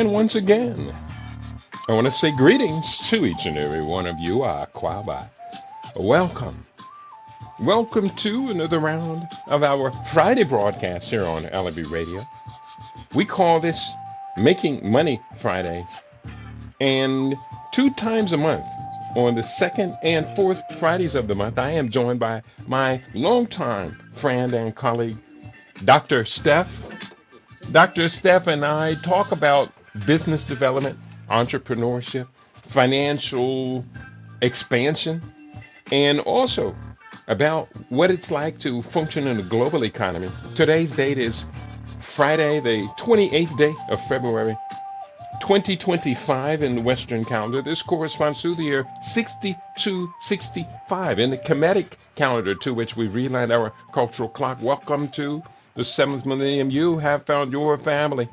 And once again, I want to say greetings to each and every one of you. Kwaba. Welcome. Welcome to another round of our Friday broadcast here on LB Radio. We call this Making Money Fridays. And 2 times a month, on the second and fourth Fridays of the month, I am joined by my longtime friend and colleague, Dr. Steph. Dr. Steph and I talk about business development, entrepreneurship, financial expansion, and also about what it's like to function in a global economy. Today's date is Friday, the 28th day of February, 2025 in the Western calendar. This corresponds to the year 6265 in the Kemetic calendar, to which we reline our cultural clock. Welcome to the seventh millennium. You have found your family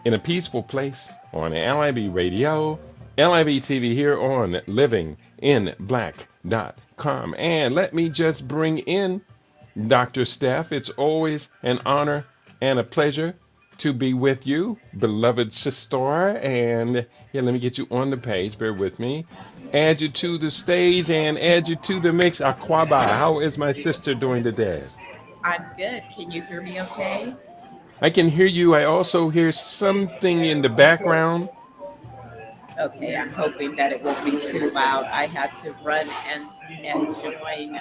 in a peaceful place on LIB Radio, LIB TV here on livinginblack.com. And let me just bring in Dr. Steph. It's always an honor and a pleasure to be with you, beloved sister. And here, let me get you on the page. Bear with me. Add you to the stage and add you to the mix. Aquaba, how is my sister doing today? I'm good. Can you hear me okay? I can hear you. I also hear something in the background. Okay, I'm hoping that it won't be too loud. I had to run and join.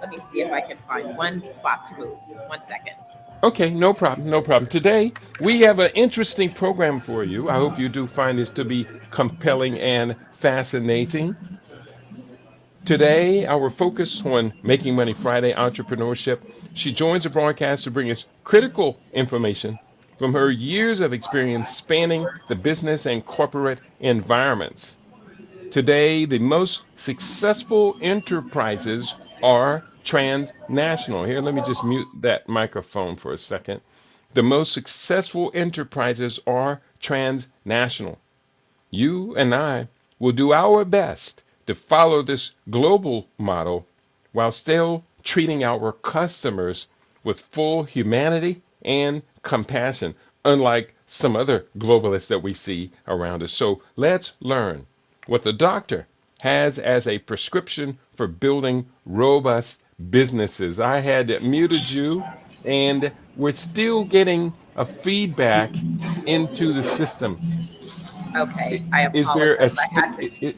Let me see if I can find one spot to move. 1 second. Okay, no problem, no problem. Today, we have an interesting program for you. I hope you do find this to be compelling and fascinating. Today, our focus on Making Money Friday entrepreneurship. She joins the broadcast to bring us critical information from her years of experience spanning the business and corporate environments. Today, the most successful enterprises are transnational. Here, let me just mute that microphone for a second. The most successful enterprises are transnational. You and I will do our best to follow this global model while still treating our customers with full humanity and compassion, unlike some other globalists that we see around us. So let's learn what the doctor has as a prescription for building robust businesses. I had muted you, and we're still getting a feedback into the system. Okay, I Is there a apologize. I had to. i-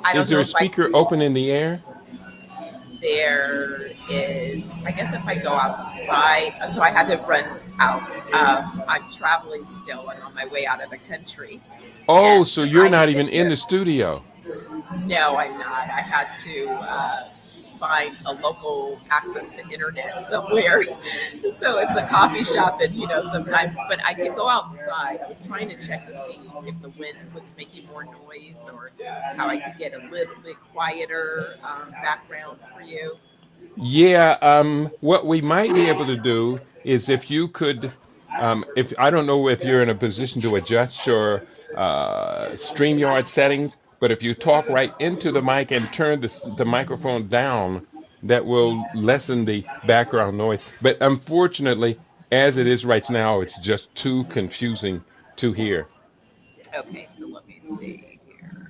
I is don't there know a if I. speaker open in the air? There is. I guess if I go outside, so I had to run out. I'm traveling still and on my way out of the country, Oh, and so you're I not needed even in to. the studio. No, I'm not. I had to find a local access to internet somewhere. So it's a coffee shop, and sometimes, but I could go outside. I was trying to check to see if the wind was making more noise or how I could get a little bit quieter background for you. Yeah, what we might be able to do is if you could, if I don't know if you're in a position to adjust your StreamYard settings, but if you talk right into the mic and turn the microphone down, that will lessen the background noise. But unfortunately, as it is right now, it's just too confusing to hear. Okay, so let me see here.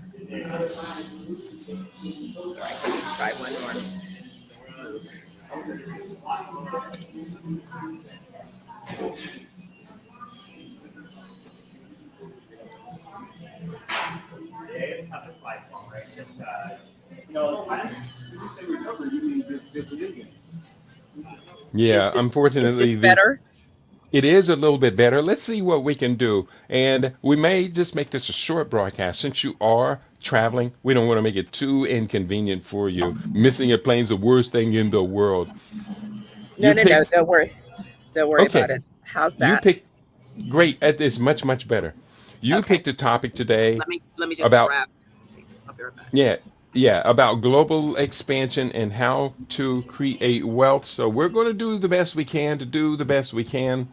All right, let me try one more. Yeah, Is unfortunately, this the better? it is a little bit better. Let's see what we can do. And we may just make this a short broadcast since you are traveling. We don't want to make it too inconvenient for you. Missing a plane's the worst thing in the world. No, You no, no. picked, Don't worry. Don't worry about okay, it. How's you that? picked, great. It is much, much better. You Okay. picked a topic today Let me just about, grab something. I'll be right back. yeah, yeah, about global expansion and how to create wealth. So we're going to do the best we can to do the best we can.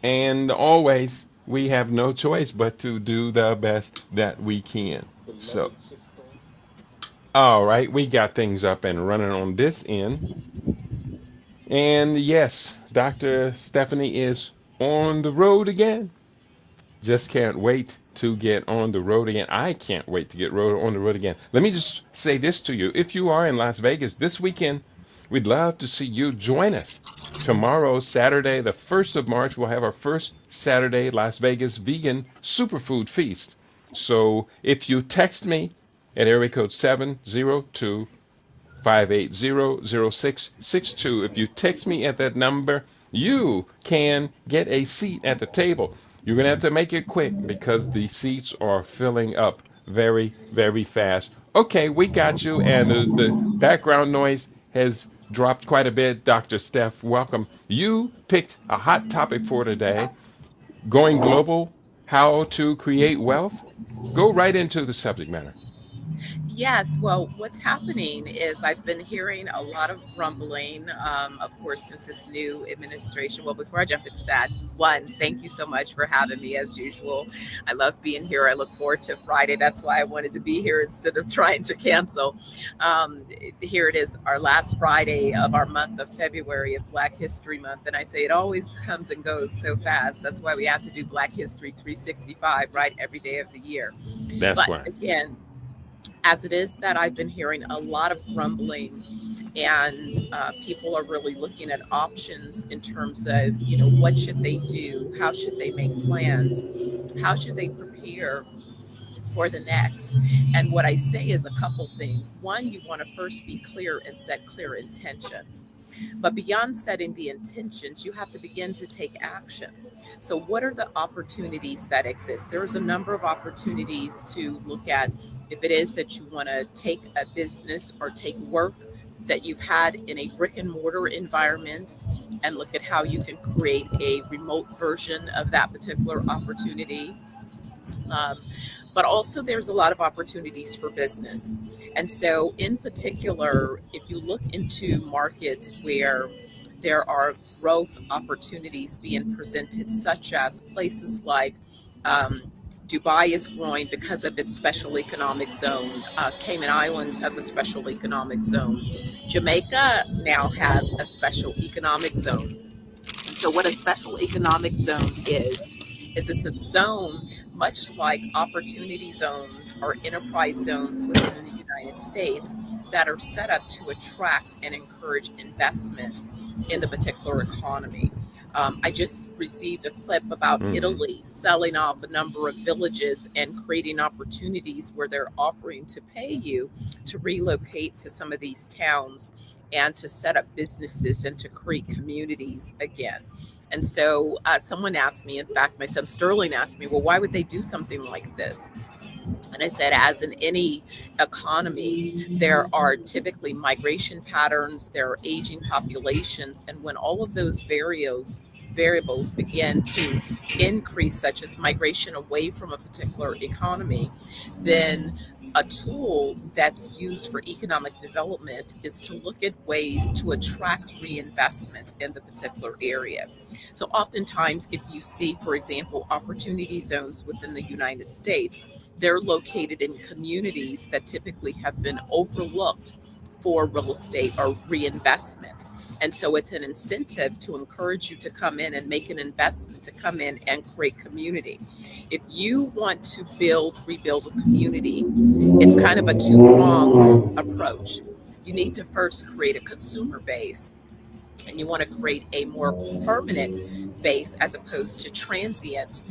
And always, we have no choice but to do the best that we can. So, all right, we got things up and running on this end. And yes, Dr. Stephanie is on the road again. Just can't wait to get on the road again. I can't wait to get on the road again. Let me just say this to you. If you are in Las Vegas this weekend, we'd love to see you join us. Tomorrow, Saturday, the 1st of March, we'll have our first Saturday Las Vegas vegan superfood feast. So if you text me at area code 702 580 if you text me at that number, you can get a seat at the table. You're going to have to make it quick because the seats are filling up very, very fast. Okay, we got you. And the background noise has dropped quite a bit. Dr. Steph, welcome. You picked a hot topic for today, going global, how to create wealth. Go right into the subject matter. Yes, well, what's happening is I've been hearing a lot of grumbling, of course, since this new administration. Well, before I jump into that, one, thank you so much for having me as usual. I love being here. I look forward to Friday. That's why I wanted to be here instead of trying to cancel. Um, Here it is, our last Friday of our month of February of Black History Month. And I say it always comes and goes so fast. That's why we have to do Black History 365, right, every day of the year. That's But why. again, as it is that I've been hearing a lot of grumbling, and people are really looking at options in terms of, what should they do? How should they make plans? How should they prepare for the next? And what I say is a couple things. One, you want to first be clear and set clear intentions. But beyond setting the intentions, you have to begin to take action. So, what are the opportunities that exist? There's a number of opportunities to look at if it is that you want to take a business or take work that you've had in a brick and mortar environment and look at how you can create a remote version of that particular opportunity. Um, but also, there's a lot of opportunities for business. And so, in particular, if you look into markets where there are growth opportunities being presented, such as places like um, Dubai is growing because of its special economic zone. Cayman Islands has a special economic zone. Jamaica now has a special economic zone. So, what a special economic zone is it's a zone much like opportunity zones or enterprise zones within the United States that are set up to attract and encourage investment in the particular economy. I just received a clip about Hmm. Italy selling off a number of villages and creating opportunities where they're offering to pay you to relocate to some of these towns and to set up businesses and to create communities again. And so someone asked me, in fact, my son Sterling asked me, well, why would they do something like this? And I said, as in any economy, there are typically migration patterns, there are aging populations, and when all of those variables begin to increase, such as migration away from a particular economy, then a tool that's used for economic development is to look at ways to attract reinvestment in the particular area. So, oftentimes, if you see, for example, opportunity zones within the United States, they're located in communities that typically have been overlooked for real estate or reinvestment. And so it's an incentive to encourage you to come in and make an investment, to come in and create community. If you want to rebuild a community, it's kind of a two-pronged approach. You need to first create a consumer base, and you want to create a more permanent base as opposed to transient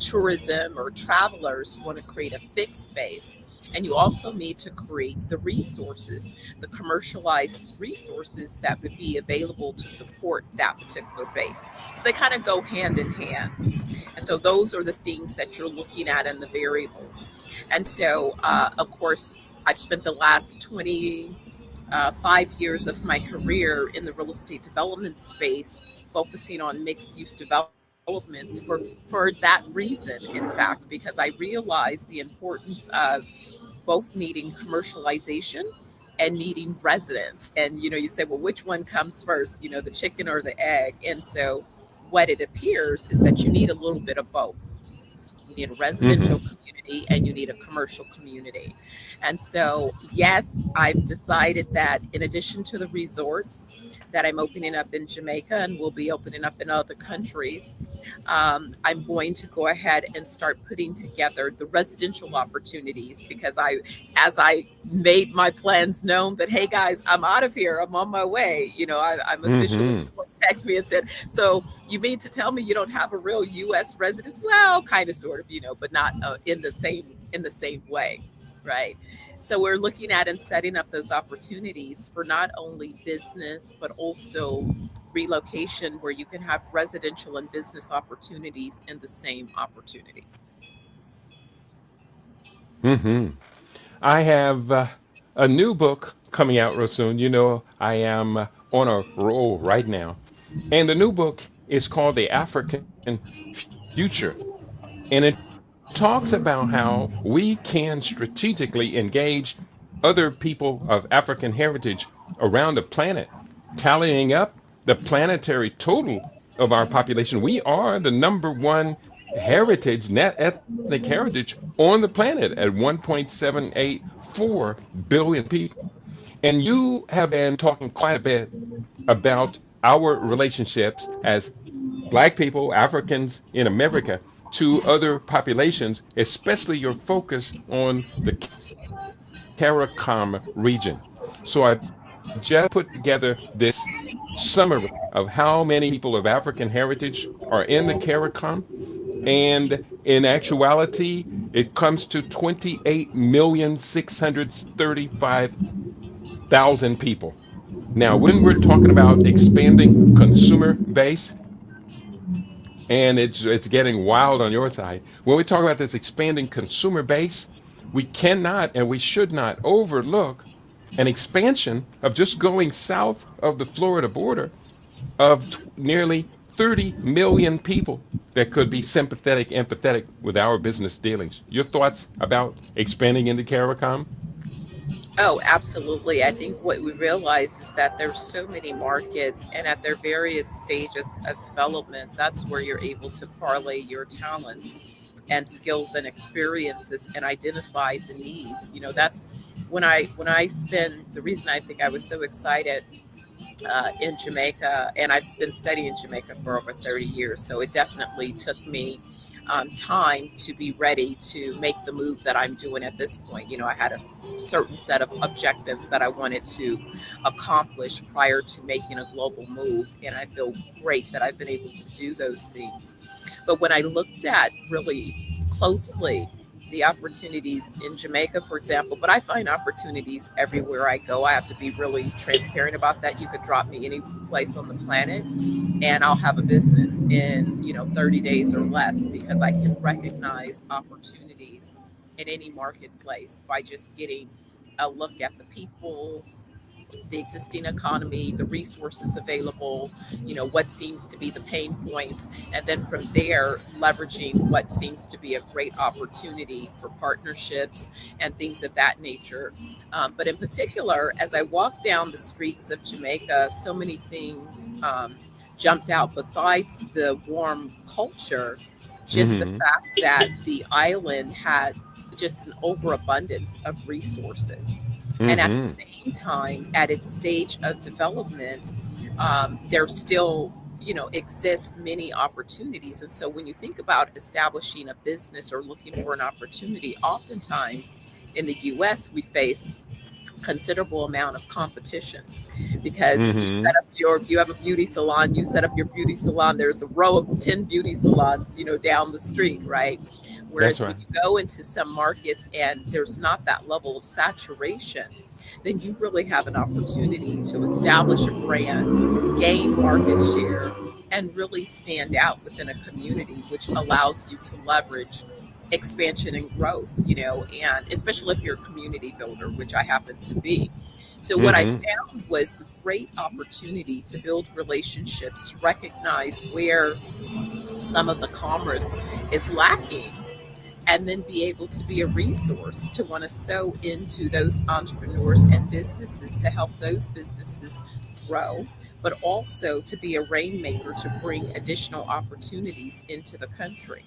tourism or travelers. You want to create a fixed base. And you also need to create the resources, the commercialized resources that would be available to support that particular base. So they kind of go hand in hand. And so those are the things that you're looking at in the variables. And so, of course, I've spent the last 5 years of my career in the real estate development space, focusing on mixed use developments for that reason, in fact, because I realized the importance of both needing commercialization and needing residents. And you say, well, which one comes first, the chicken or the egg? And so what it appears is that you need a little bit of both. You need a residential Hmm. community and you need a commercial community. And so, yes, I've decided that in addition to the resorts, that I'm opening up in Jamaica and will be opening up in other countries. I'm going to go ahead and start putting together the residential opportunities because as I made my plans known that, hey guys, I'm out of here, I'm on my way. I'm officially, Mm-hmm. someone texted me and said, so you mean to tell me you don't have a real U.S. residence? Well, kind of, sort of, but not in the same way, right? So we're looking at and setting up those opportunities for not only business but also relocation where you can have residential and business opportunities in the same opportunity. Mm-hmm. I have a new book coming out real soon. I am on a roll right now. And the new book is called The African Future. And it talks about how we can strategically engage other people of African heritage around the planet, tallying up the planetary total of our population. We are the number one heritage, net ethnic heritage on the planet at 1.784 billion people. And you have been talking quite a bit about our relationships as Black people, Africans in America, to other populations, especially your focus on the CARICOM region. So I just put together this summary of how many people of African heritage are in the CARICOM. And in actuality, it comes to 28,635,000 people. Now, when we're talking about expanding consumer base, and it's getting wild on your side. When we talk about this expanding consumer base, we cannot and we should not overlook an expansion of just going south of the Florida border of nearly 30 million people that could be sympathetic, empathetic with our business dealings. Your thoughts about expanding into CARICOM? Oh, absolutely. I think what we realize is that there's so many markets, and at their various stages of development, that's where you're able to parlay your talents and skills and experiences and identify the needs. That's when I spend the reason I think I was so excited in Jamaica, and I've been studying Jamaica for over 30 years. So it definitely took me time to be ready to make the move that I'm doing at this point. I had a certain set of objectives that I wanted to accomplish prior to making a global move, and I feel great that I've been able to do those things. But when I looked at really closely the opportunities in Jamaica, for example, but I find opportunities everywhere I go. I have to be really transparent about that. You could drop me any place on the planet and I'll have a business in, 30 days or less because I can recognize opportunities in any marketplace by just getting a look at the people, the existing economy, the resources available, what seems to be the pain points, and then from there, leveraging what seems to be a great opportunity for partnerships and things of that nature. But in particular, as I walked down the streets of Jamaica, so many things jumped out besides the warm culture, just the Mm-hmm. fact that the island had just an overabundance of resources. And at the Mm-hmm. same time, at its stage of development, there still, exist many opportunities. And so when you think about establishing a business or looking for an opportunity, oftentimes in the US, we face considerable amount of competition because Mm-hmm. if you have a beauty salon, you set up your beauty salon, there's a row of 10 beauty salons, down the street, right? That's Whereas when right. you go into some markets and there's not that level of saturation, then you really have an opportunity to establish a brand, gain market share, and really stand out within a community, which allows you to leverage expansion and growth, and especially if you're a community builder, which I happen to be. So what I Mm-hmm. found was the great opportunity to build relationships, to recognize where some of the commerce is lacking, and then be able to be a resource to want to sow into those entrepreneurs and businesses to help those businesses grow, but also to be a rainmaker to bring additional opportunities into the country.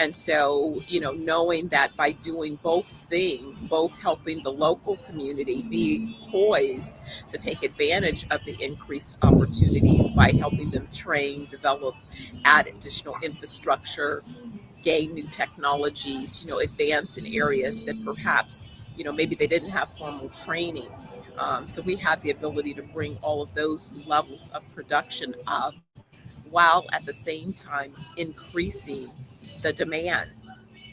And so, knowing that by doing both things, both helping the local community be poised to take advantage of the increased opportunities by helping them train, develop, add additional infrastructure, gain new technologies, advance in areas that perhaps, maybe they didn't have formal training. So we have the ability to bring all of those levels of production up while at the same time increasing the demand.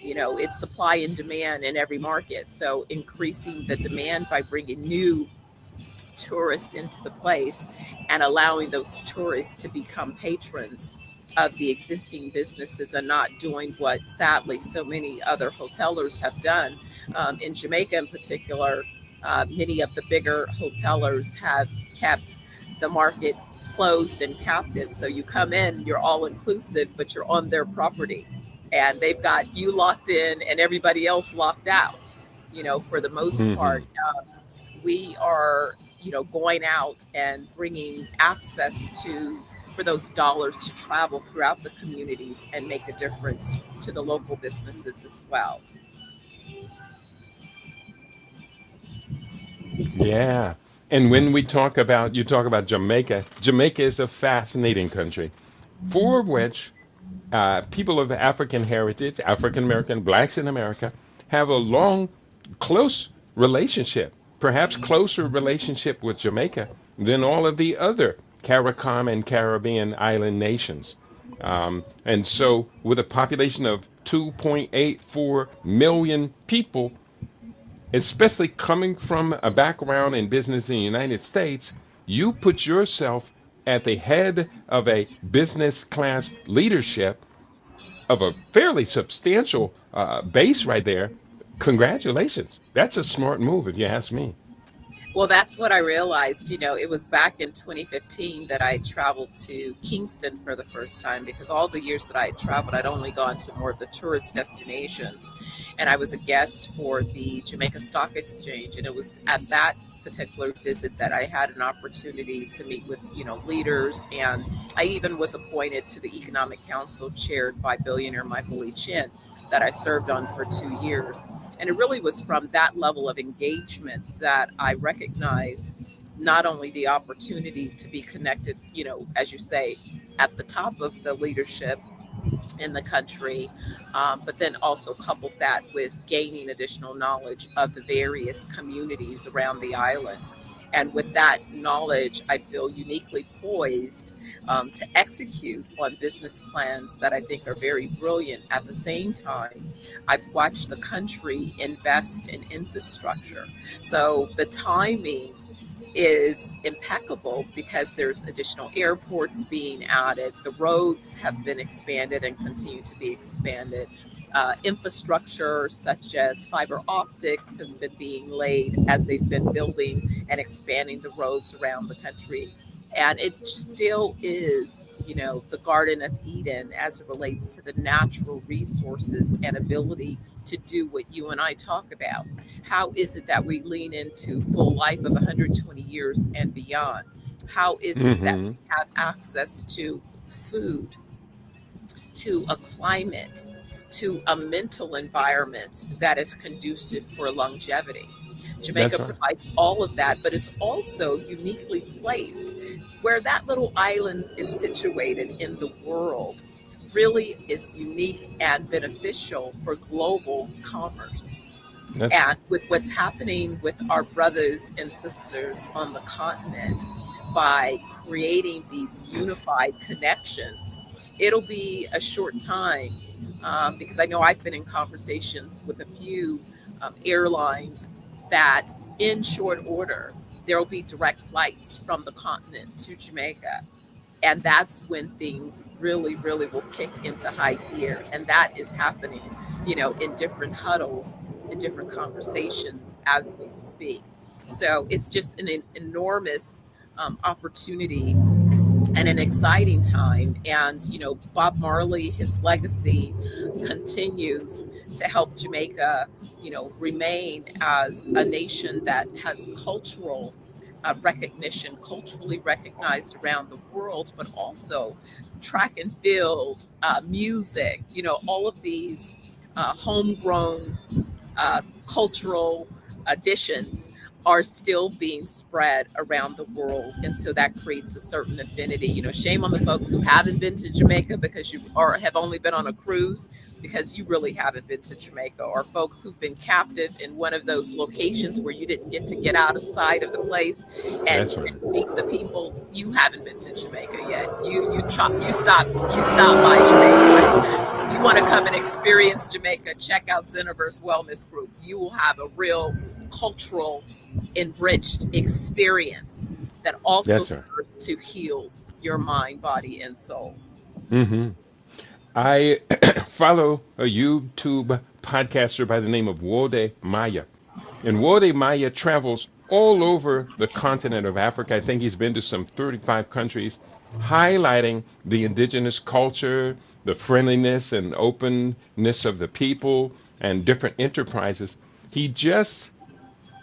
It's supply and demand in every market. So increasing the demand by bringing new tourists into the place and allowing those tourists to become patrons of the existing businesses and not doing what sadly so many other hotelers have done. In Jamaica in particular, many of the bigger hotelers have kept the market closed and captive. So you come in, you're all inclusive, but you're on their property and they've got you locked in and everybody else locked out. For the most Hmm. part, we are, going out and bringing access to for those dollars to travel throughout the communities and make a difference to the local businesses as well. Yeah. And when you talk about Jamaica, Jamaica is a fascinating country for which people of African heritage, African American, blacks in America, have a long, close relationship, perhaps closer relationship with Jamaica than all of the other CARICOM and Caribbean island nations. And so, with a population of 2.84 million people, especially coming from a background in business in the United States, you put yourself at the head of a business class leadership of a fairly substantial base right there. Congratulations. That's a smart move, if you ask me. Well, that's what I realized. It was back in 2015 that I traveled to Kingston for the first time because all the years that I had traveled, I'd only gone to more of the tourist destinations. And I was a guest for the Jamaica Stock Exchange. And it was at that particular visit that I had an opportunity to meet with, leaders. And I even was appointed to the Economic Council chaired by billionaire Michael Lee Chin that I served on for 2 years. And it really was from that level of engagement that I recognized not only the opportunity to be connected, as you say, at the top of the leadership in the country, but then also coupled that with gaining additional knowledge of the various communities around the island. And with that knowledge, I feel uniquely poised to execute on business plans that I think are very brilliant. At the same time, I've watched the country invest in infrastructure. So the timing is impeccable because there's additional airports being added. The roads have been expanded and continue to be expanded. Infrastructure such as fiber optics has been being laid as they've been building and expanding the roads around the country. And it still is, the Garden of Eden as it relates to the natural resources and ability to do what you and I talk about. How is it that we lean into full life of 120 years and beyond? How is it that Hmm. we have access to food, to a climate, to a mental environment that is conducive for longevity? Jamaica That's right. provides all of that, but it's also uniquely placed where that little island is situated in the world really is unique and beneficial for global commerce. That's right. And with what's happening with our brothers and sisters on the continent, by creating these unified connections, it'll be a short time because I know I've been in conversations with a few airlines that in short order, there will be direct flights from the continent to Jamaica. And that's when things really, really will kick into high gear. And that is happening, in different huddles, in different conversations as we speak. So it's just an enormous opportunity and an exciting time. And, Bob Marley, his legacy continues to help Jamaica, remain as a nation that has cultural recognition, culturally recognized around the world, but also track and field, music, all of these homegrown cultural additions are still being spread around the world. And so that creates a certain affinity. Shame on the folks who haven't been to Jamaica because you or have only been on a cruise because you really haven't been to Jamaica, or folks who've been captive in one of those locations where you didn't get to get outside of the place and, That's right. and meet the people. You haven't been to Jamaica yet. You stopped by Jamaica. If you want to come and experience Jamaica, check out Zeniverse Wellness Group. You will have a real cultural enriched experience that also That's right. serves to heal your mind, body, and soul. Hmm. I follow a YouTube podcaster by the name of Wode Maya. And Wode Maya travels all over the continent of Africa. I think he's been to some 35 countries, highlighting the indigenous culture, the friendliness and openness of the people, and different enterprises. He just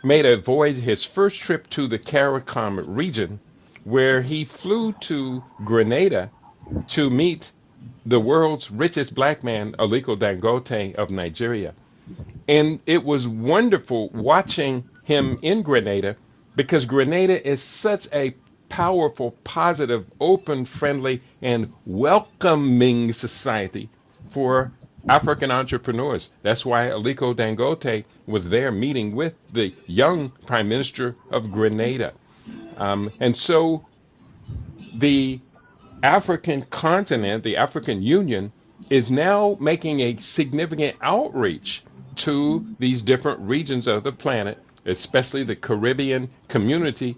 made a voyage, his first trip to the CARICOM region, where he flew to Grenada to meet the world's richest black man, Aliko Dangote of Nigeria. And it was wonderful watching him in Grenada because Grenada is such a powerful, positive, open, friendly, and welcoming society for African entrepreneurs. That's why Aliko Dangote was there meeting with the young Prime Minister of Grenada. And so the African continent, the African Union, is now making a significant outreach to these different regions of the planet, especially the Caribbean community,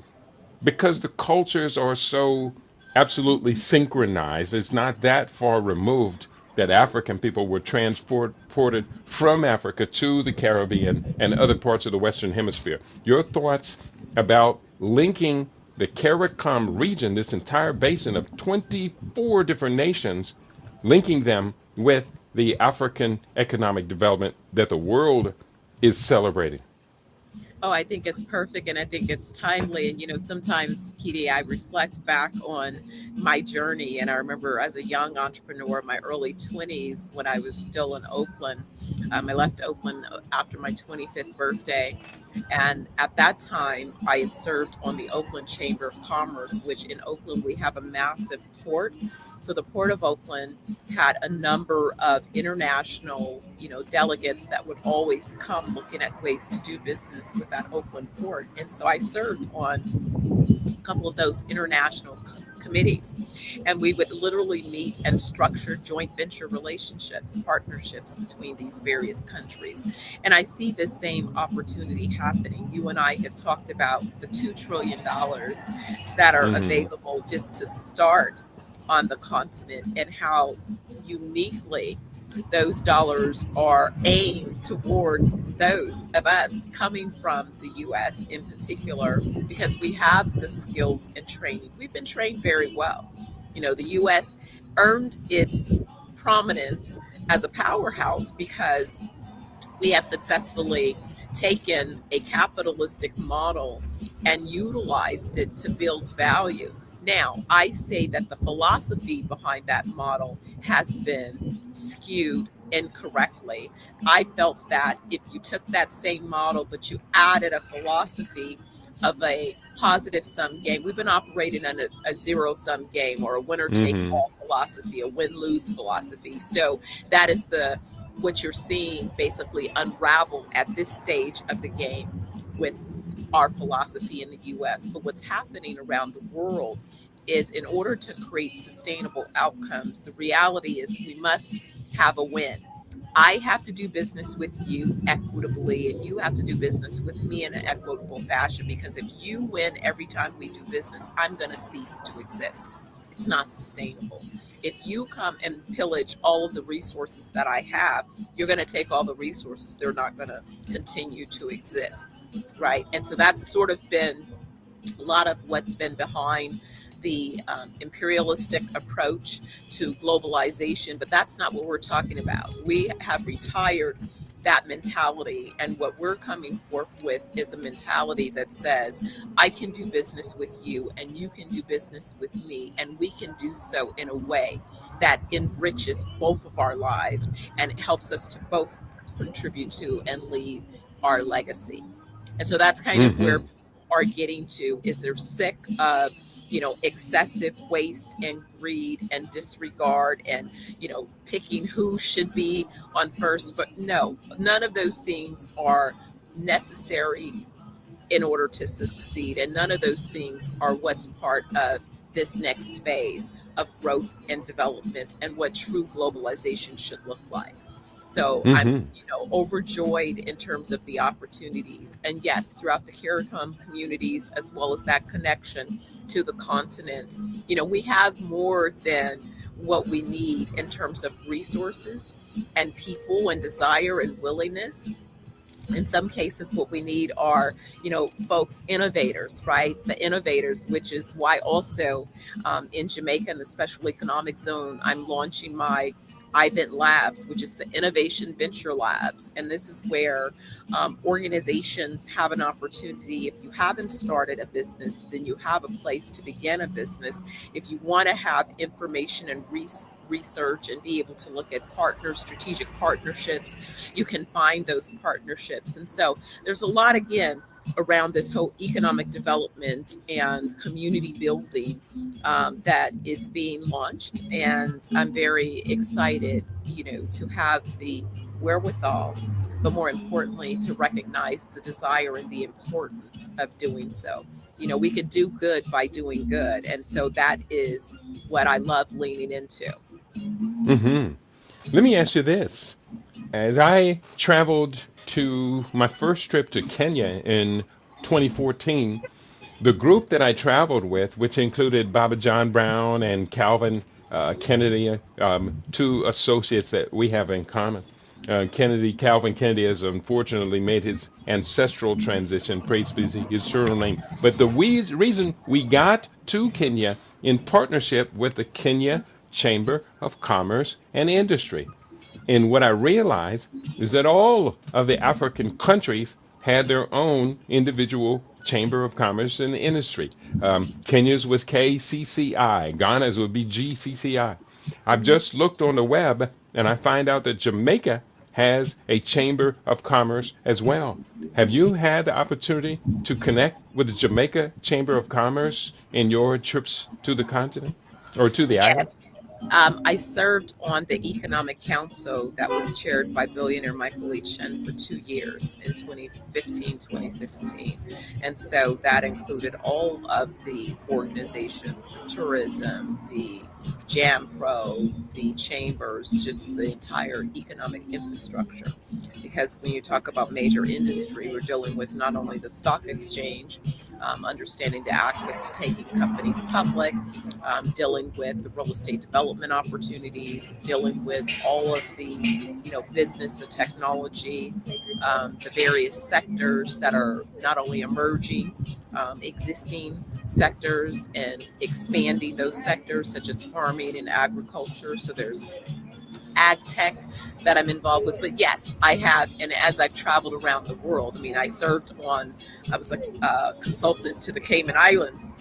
because the cultures are so absolutely synchronized. It's not that far removed that African people were transported from Africa to the Caribbean and other parts of the Western Hemisphere. Your thoughts about linking the CARICOM region, this entire basin of 24 different nations, linking them with the African economic development that the world is celebrating? Oh, I think it's perfect and I think it's timely. And, sometimes, Kitty, I reflect back on my journey. And I remember as a young entrepreneur, my early 20s, when I was still in Oakland. I left Oakland after my 25th birthday. And at that time, I had served on the Oakland Chamber of Commerce, which in Oakland, we have a massive port. So the Port of Oakland had a number of international, delegates that would always come looking at ways to do business with that Oakland port. And so I served on a couple of those international committees, and we would literally meet and structure joint venture relationships, partnerships between these various countries. And I see this same opportunity happening. You and I have talked about the $2 trillion that are Hmm. available just to start on the continent, and how uniquely those dollars are aimed towards those of us coming from the US in particular, because we have the skills and training. We've been trained very well. The US earned its prominence as a powerhouse because we have successfully taken a capitalistic model and utilized it to build value. Now, I say that the philosophy behind that model has been skewed incorrectly. I felt that if you took that same model, but you added a philosophy of a positive sum game, we've been operating on a zero sum game, or a winner take Hmm. all philosophy, a win lose philosophy. So that is the what you're seeing basically unravel at this stage of the game with our philosophy in the US. But what's happening around the world is, in order to create sustainable outcomes, the reality is we must have a win. I have to do business with you equitably, and you have to do business with me in an equitable fashion, because if you win every time we do business, I'm going to cease to exist. It's not sustainable. If you come and pillage all of the resources that I have, you're going to take all the resources. They're not going to continue to exist. Right. And so that's sort of been a lot of what's been behind the imperialistic approach to globalization. But that's not what we're talking about. We have retired that mentality. And what we're coming forth with is a mentality that says, I can do business with you and you can do business with me. And we can do so in a way that enriches both of our lives and it helps us to both contribute to and leave our legacy. And so that's kind of where Mm-hmm. people are getting to is they're sick of excessive waste and greed and disregard and picking who should be on first. But no, none of those things are necessary in order to succeed, and none of those things are what's part of this next phase of growth and development and what true globalization should look like. So I'm, Mm-hmm. overjoyed in terms of the opportunities. And yes, throughout the CARICOM communities, as well as that connection to the continent, we have more than what we need in terms of resources and people and desire and willingness. In some cases, what we need are, folks, innovators, right? The innovators, which is why also in Jamaica in the special economic zone, I'm launching my IVent Labs, which is the Innovation Venture Labs. And this is where organizations have an opportunity. If you haven't started a business, then you have a place to begin a business. If you want to have information and research and be able to look at partners, strategic partnerships, you can find those partnerships. And so there's a lot, again, around this whole economic development and community building that is being launched. And I'm very excited, to have the wherewithal, but more importantly, to recognize the desire and the importance of doing so. We could do good by doing good. And so that is what I love leaning into. Mm-hmm. Let me ask you this. As I traveled to my first trip to Kenya in 2014, the group that I traveled with, which included Baba John Brown and Calvin Kennedy, two associates that we have in common. Calvin Kennedy has unfortunately made his ancestral transition, praise be his eternal name. But the reason we got to Kenya in partnership with the Kenya Chamber of Commerce and Industry. And what I realized is that all of the African countries had their own individual Chamber of Commerce and Industry. Kenya's was KCCI, Ghana's would be GCCI. I've just looked on the web and I find out that Jamaica has a Chamber of Commerce as well. Have you had the opportunity to connect with the Jamaica Chamber of Commerce in your trips to the continent or to the island? Yes. I served on the Economic Council that was chaired by billionaire Michael Lee Chen for 2 years in 2015, 2016. And so that included all of the organizations, the tourism, the Jam Pro, the chambers, just the entire economic infrastructure. Because when you talk about major industry, we're dealing with not only the stock exchange, understanding the access to taking companies public, dealing with the real estate development opportunities, dealing with all of the business, the technology, the various sectors that are not only emerging, existing sectors, and expanding those sectors such as farming and agriculture. So there's ag tech that I'm involved with. But yes, I have. And as I've traveled around the world, I mean, I was a consultant to the Cayman Islands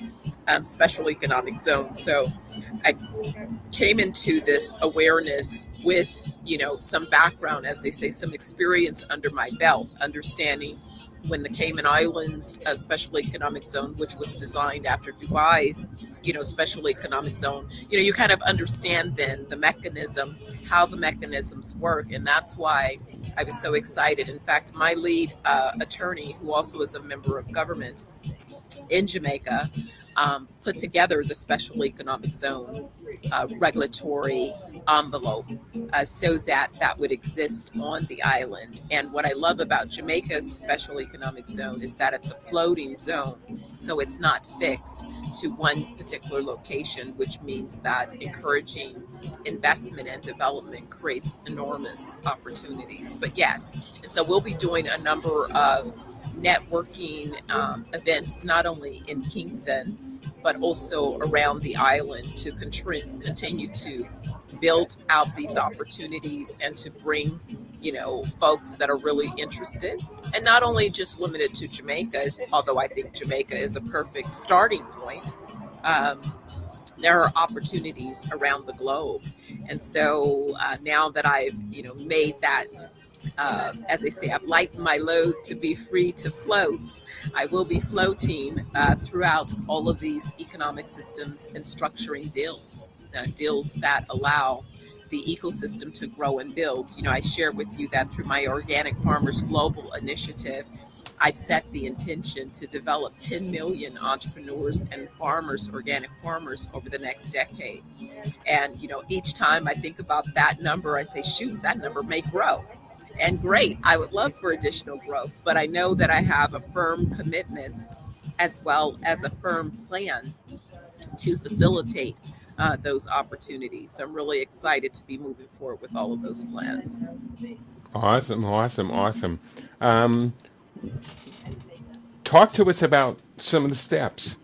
special economic zone. So I came into this awareness with, some background, as they say, some experience under my belt, understanding when the Cayman Islands special economic zone, which was designed after Dubai's, special economic zone, you kind of understand then the mechanism, how the mechanisms work. And that's why I was so excited. In fact, my lead attorney, who also is a member of government in Jamaica, put together the special economic zone regulatory envelope so that that would exist on the island. And what I love about Jamaica's special economic zone is that it's a floating zone, so it's not fixed to one particular location, which means that encouraging investment and development creates enormous opportunities. But yes, and so we'll be doing a number of networking events, not only in Kingston, but also around the island to continue to build out these opportunities and to bring, folks that are really interested, and not only just limited to Jamaica, although I think Jamaica is a perfect starting point. Um, there are opportunities around the globe, and so now that I've made that, as I say, I've lightened my load to be free to float. I will be floating throughout all of these economic systems and structuring deals that allow the ecosystem to grow and build. I share with you that through my Organic Farmers Global initiative, I've set the intention to develop 10 million entrepreneurs and farmers, organic farmers, over the next decade. And, each time I think about that number, I say, shoots, that number may grow. And great, I would love for additional growth, but I know that I have a firm commitment as well as a firm plan to facilitate those opportunities. So I'm really excited to be moving forward with all of those plans. Awesome, awesome, awesome. Um, Talk to us about some of the steps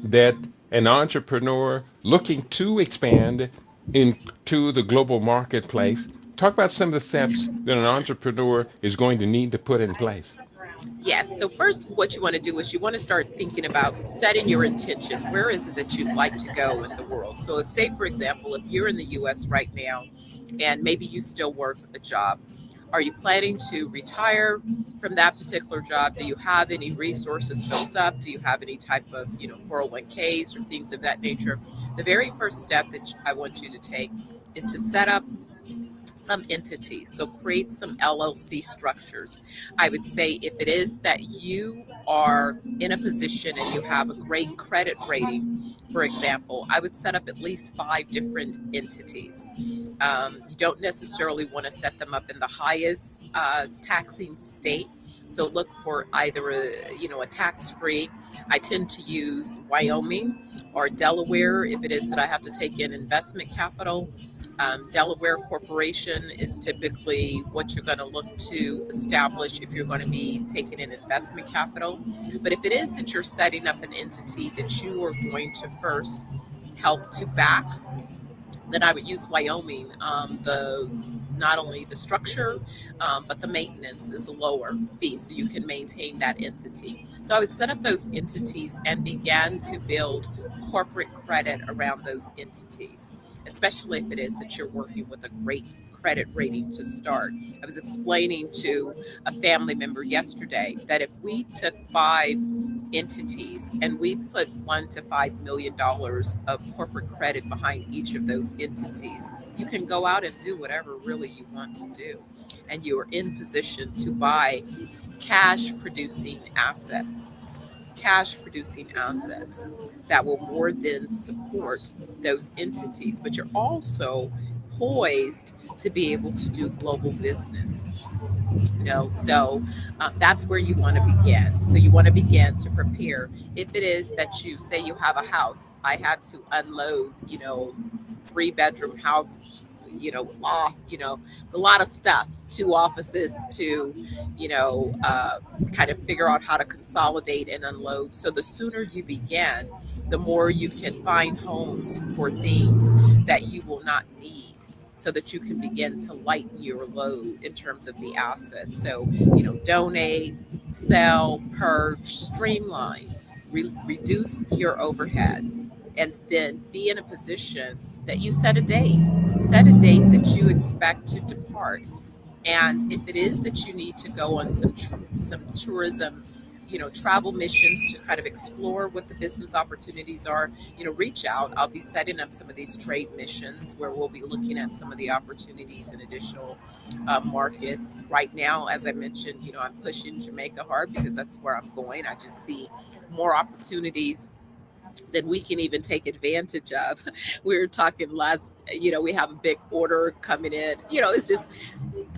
that an entrepreneur looking to expand into the global marketplace. Talk about some of the steps that an entrepreneur is going to need to put in place. Yes. So first, what you want to do is you want to start thinking about setting your intention. Where is it that you'd like to go in the world? So, if, say, for example, if you're in the U.S. right now, and maybe you still work a job, are you planning to retire from that particular job? Do you have any resources built up? Do you have any type of 401ks or things of that nature? The very first step that I want you to take is to set up some entities. So create some LLC structures. I would say if it is that you are in a position and you have a great credit rating, for example, I would set up at least 5 different entities. You don't necessarily want to set them up in the highest taxing state. So look for either a tax-free. I tend to use Wyoming or Delaware if it is that I have to take in investment capital. Delaware Corporation is typically what you're going to look to establish if you're going to be taking in investment capital. But if it is that you're setting up an entity that you are going to first help to back, then I would use Wyoming. The Not only the structure, but the maintenance is a lower fee, so you can maintain that entity. So I would set up those entities and begin to build corporate credit around those entities, especially if it is that you're working with a great credit rating to start. I was explaining to a family member yesterday that if we took 5 entities and we put $1 to $5 million of corporate credit behind each of those entities, you can go out and do whatever really you want to do. And you are in position to buy cash producing assets that will more than support those entities, but you're also poised to be able to do global business. So that's where you want to begin. So you want to begin to prepare. If it is that you say you have a house, I had to unload 3 bedroom house, loft, it's a lot of stuff, 2 offices to, kind of figure out how to consolidate and unload. So the sooner you begin, the more you can find homes for things that you will not need, so that you can begin to lighten your load in terms of the assets. So, donate, sell, purge, streamline, reduce your overhead, and then be in a position that you set a date that you expect to depart. And if it is that you need to go on some tourism, travel missions to kind of explore what the business opportunities are, reach out. I'll be setting up some of these trade missions where we'll be looking at some of the opportunities in additional markets. Right now, as I mentioned, I'm pushing Jamaica hard because that's where I'm going. I just see more opportunities than we can even take advantage of. We were talking last, we have a big order coming in. It's just,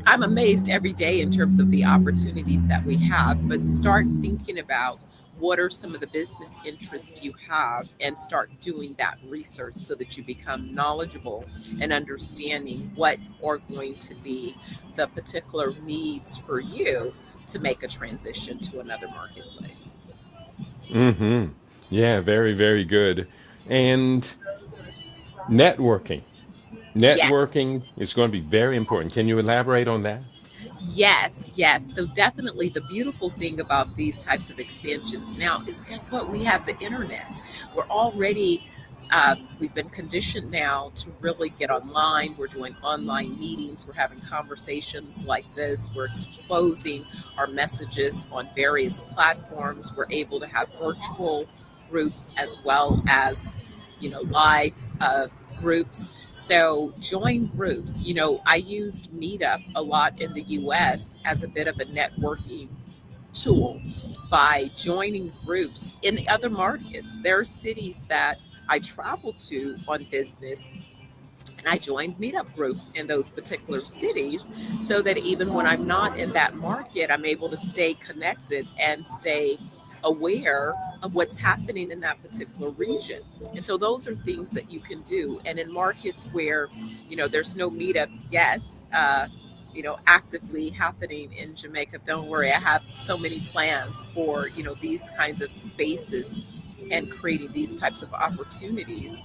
I'm amazed every day in terms of the opportunities that we have. But start thinking about what are some of the business interests you have and start doing that research so that you become knowledgeable and understanding what are going to be the particular needs for you to make a transition to another marketplace. Hmm. Yeah, very, very good. And networking. Yes. Networking is going to be very important. Can you elaborate on that? Yes, yes. So definitely the beautiful thing about these types of expansions now is guess what? We have the internet. We're already we've been conditioned now to really get online. We're doing online meetings. We're having conversations like this. We're exposing our messages on various platforms. We're able to have virtual groups as well as live groups. So join groups. I used Meetup a lot in the US as a bit of a networking tool by joining groups in other markets. There are cities that I travel to on business, and I joined meetup groups in those particular cities so that even when I'm not in that market, I'm able to stay connected and stay aware of what's happening in that particular region. And so those are things that you can do. And in markets where, there's no meetup yet, actively happening in Jamaica, don't worry, I have so many plans for, these kinds of spaces and creating these types of opportunities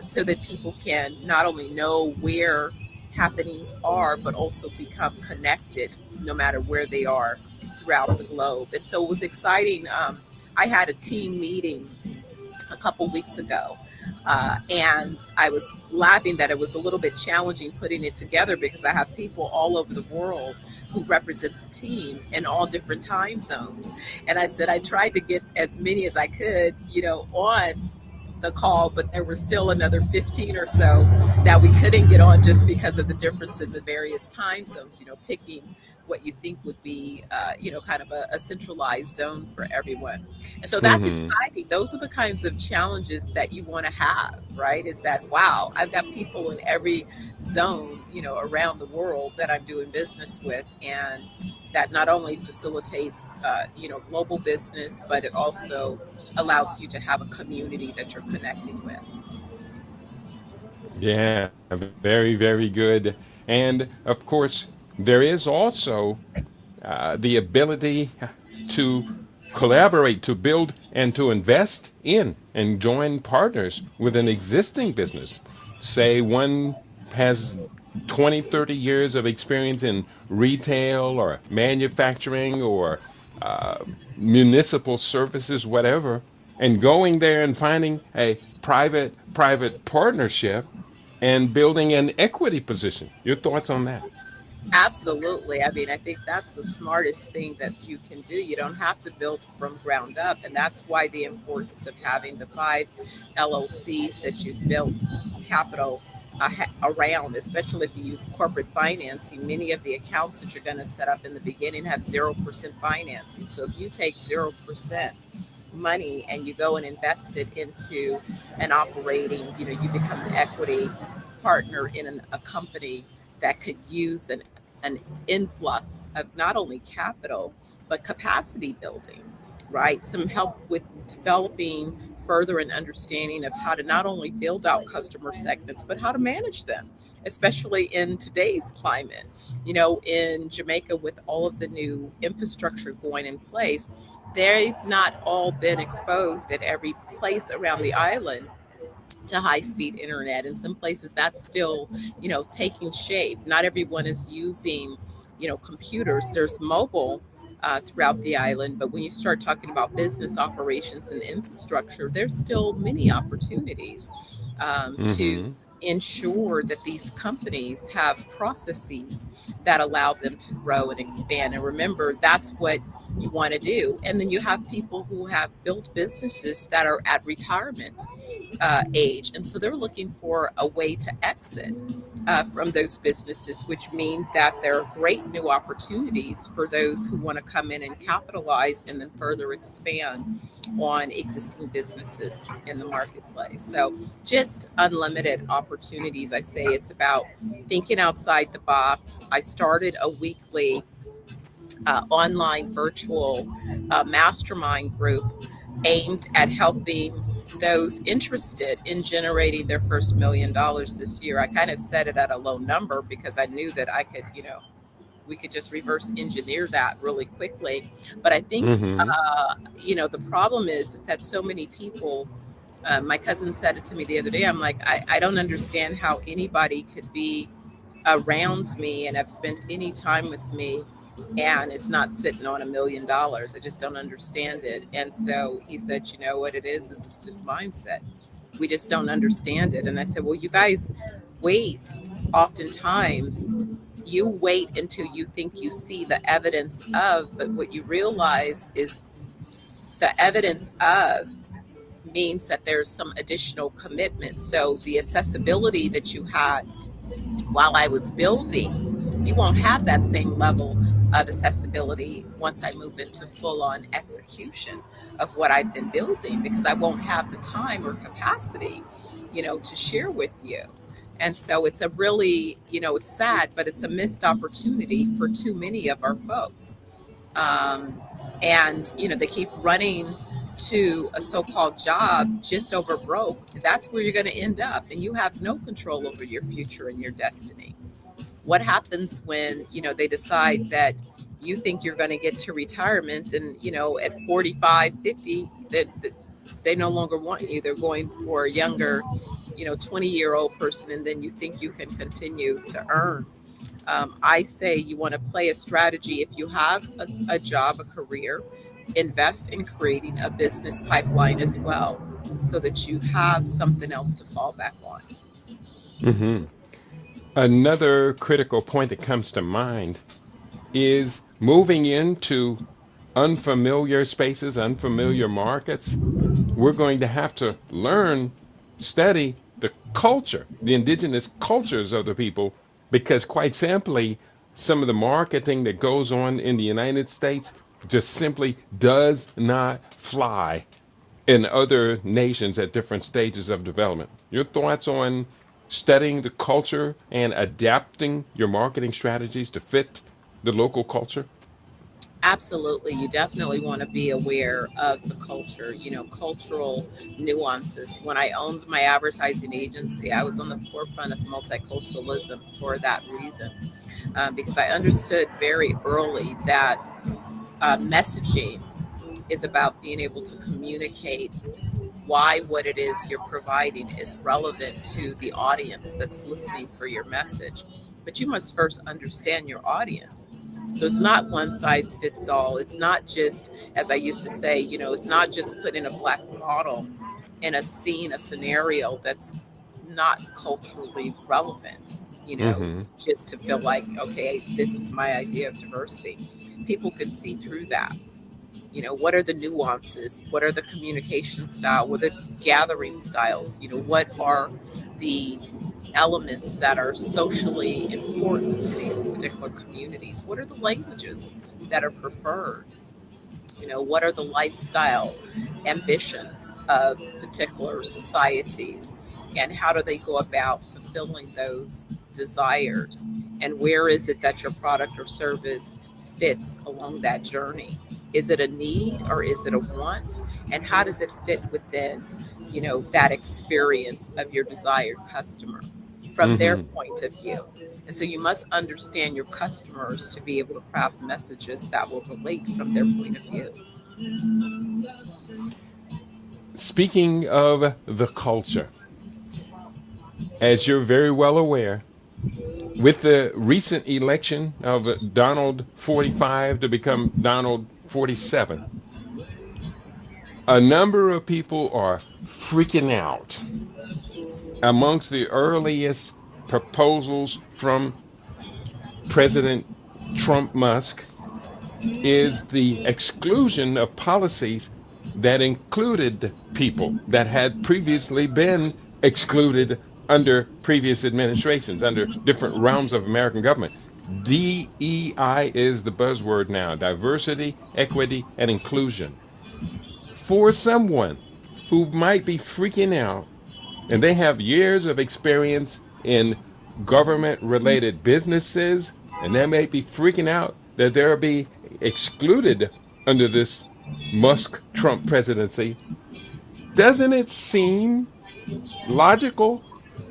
so that people can not only know where happenings are, but also become connected no matter where they are throughout the globe. And so it was exciting. I had a team meeting a couple weeks ago. And I was laughing that it was a little bit challenging putting it together because I have people all over the world who represent the team in all different time zones. And I said I tried to get as many as I could, on the call, but there were still another 15 or so that we couldn't get on just because of the difference in the various time zones, picking what you think would be, kind of a centralized zone for everyone. And so that's Hmm. exciting. Those are the kinds of challenges that you want to have, right? Is that, wow, I've got people in every zone, around the world that I'm doing business with. And that not only facilitates, global business, but it also allows you to have a community that you're connecting with. Yeah, very, very good. And of course, there is also the ability to collaborate, to build, and to invest in and join partners with an existing business. Say one has 20, 30 years of experience in retail or manufacturing or uh, municipal services, whatever, and going there and finding a private partnership and building an equity position. Your thoughts on that? Absolutely. I mean, I think that's the smartest thing that you can do. You don't have to build from ground up. And that's why the importance of having the five LLCs that you've built capital around, especially if you use corporate financing. Many of the accounts that you're going to set up in the beginning have 0% financing. So if you take 0% money and you go and invest it into an operating, you become an equity partner in a company that could use an influx of not only capital, but capacity building, right? Some help with developing further an understanding of how to not only build out customer segments, but how to manage them, especially in today's climate. In Jamaica, with all of the new infrastructure going in place, they've not all been exposed at every place around the island to high speed internet. In some places, that's still, taking shape. Not everyone is using, computers. There's mobile throughout the island, but when you start talking about business operations and infrastructure, there's still many opportunities to Hmm. ensure that these companies have processes that allow them to grow and expand. And remember, that's what you want to do. And then you have people who have built businesses that are at retirement age. And so they're looking for a way to exit from those businesses, which mean that there are great new opportunities for those who want to come in and capitalize and then further expand on existing businesses in the marketplace. So just unlimited opportunities. I say it's about thinking outside the box. I started a weekly online virtual mastermind group aimed at helping those interested in generating their first $1 million this year. I kind of set it at a low number because I knew that I could, we could just reverse engineer that really quickly. But I think, Hmm. the problem is that so many people, my cousin said it to me the other day. I'm like, I don't understand how anybody could be around me and have spent any time with me, and it's not sitting on $1 million. I just don't understand it. And so he said, you know what it is it's just mindset. We just don't understand it. And I said, well, you guys wait. Oftentimes you wait until you think you see the evidence of, but what you realize is the evidence of means that there's some additional commitment. So the accessibility that you had while I was building, you won't have that same level of accessibility once I move into full on execution of what I've been building, because I won't have the time or capacity, to share with you. And so it's a really, it's sad, but it's a missed opportunity for too many of our folks. Um, and, they keep running to a so-called job just over broke. That's where you're going to end up, and you have no control over your future and your destiny. What happens when, they decide that you think you're going to get to retirement, and, at 45, 50, that they no longer want you. They're going for a younger, 20-year-old person, and then you think you can continue to earn. I say you want to play a strategy. If you have a job, a career, invest in creating a business pipeline as well, so that you have something else to fall back on. Hmm. Another critical point that comes to mind is moving into unfamiliar spaces, unfamiliar markets. We're going to have to learn, study the culture, the indigenous cultures of the people, because quite simply, some of the marketing that goes on in the United States just simply does not fly in other nations at different stages of development. Your thoughts on studying the culture and adapting your marketing strategies to fit the local culture? Absolutely. You definitely want to be aware of the culture, cultural nuances. When I owned my advertising agency, I was on the forefront of multiculturalism for that reason, because I understood very early that messaging is about being able to communicate why what it is you're providing is relevant to the audience that's listening for your message. But you must first understand your audience. So it's not one size fits all. It's not just, as I used to say, it's not just putting a black model in a scene, a scenario that's not culturally relevant, Hmm. just to feel like, okay, this is my idea of diversity. People can see through that. What are the nuances? What are the communication style? What are the gathering styles? What are the elements that are socially important to these particular communities? What are the languages that are preferred? What are the lifestyle ambitions of particular societies? And how do they go about fulfilling those desires? And where is it that your product or service fits along that journey? Is it a need or is it a want? And how does it fit within, that experience of your desired customer from their Hmm. point of view? And so you must understand your customers to be able to craft messages that will relate from their point of view. Speaking of the culture, as you're very well aware, with the recent election of Donald 45 to become Donald 47, a number of people are freaking out. Amongst the earliest proposals from President Trump Musk is the exclusion of policies that included people that had previously been excluded under previous administrations, under different realms of American government. DEI is the buzzword now: diversity, equity, and inclusion. For someone who might be freaking out and they have years of experience in government related businesses, and they may be freaking out that they'll be excluded under this Musk Trump presidency, doesn't it seem logical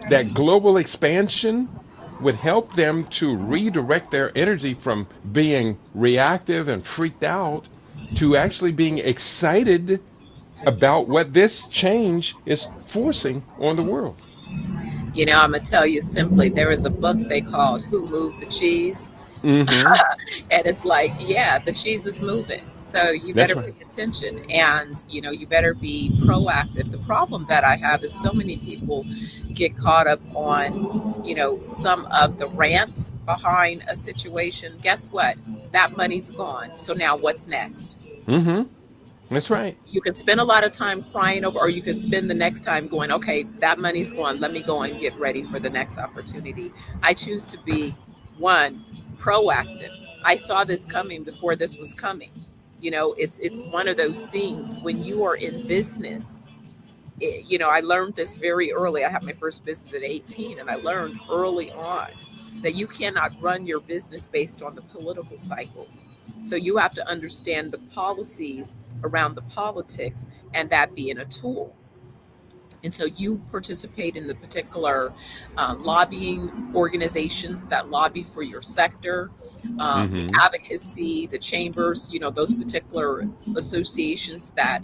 that global expansion would help them to redirect their energy from being reactive and freaked out to actually being excited about what this change is forcing on the world? I'm gonna tell you simply. There is a book they called "Who Moved the Cheese," Mm-hmm. and it's like, yeah, the cheese is moving. So you That's better right. pay attention, and you better be proactive. The problem that I have is so many people get caught up on, some of the rant behind a situation. Guess what? That money's gone. So now what's next? Mm-hmm. That's right. You can spend a lot of time crying over, or you can spend the next time going, okay, that money's gone. Let me go and get ready for the next opportunity. I choose to be one, proactive. I saw this coming before this was coming. It's one of those things when you are in business. I learned this very early. I had my first business at 18, and I learned early on that you cannot run your business based on the political cycles. So you have to understand the policies around the politics and that being a tool. And so you participate in the particular lobbying organizations that lobby for your sector, the Mm-hmm. advocacy, the chambers, those particular associations that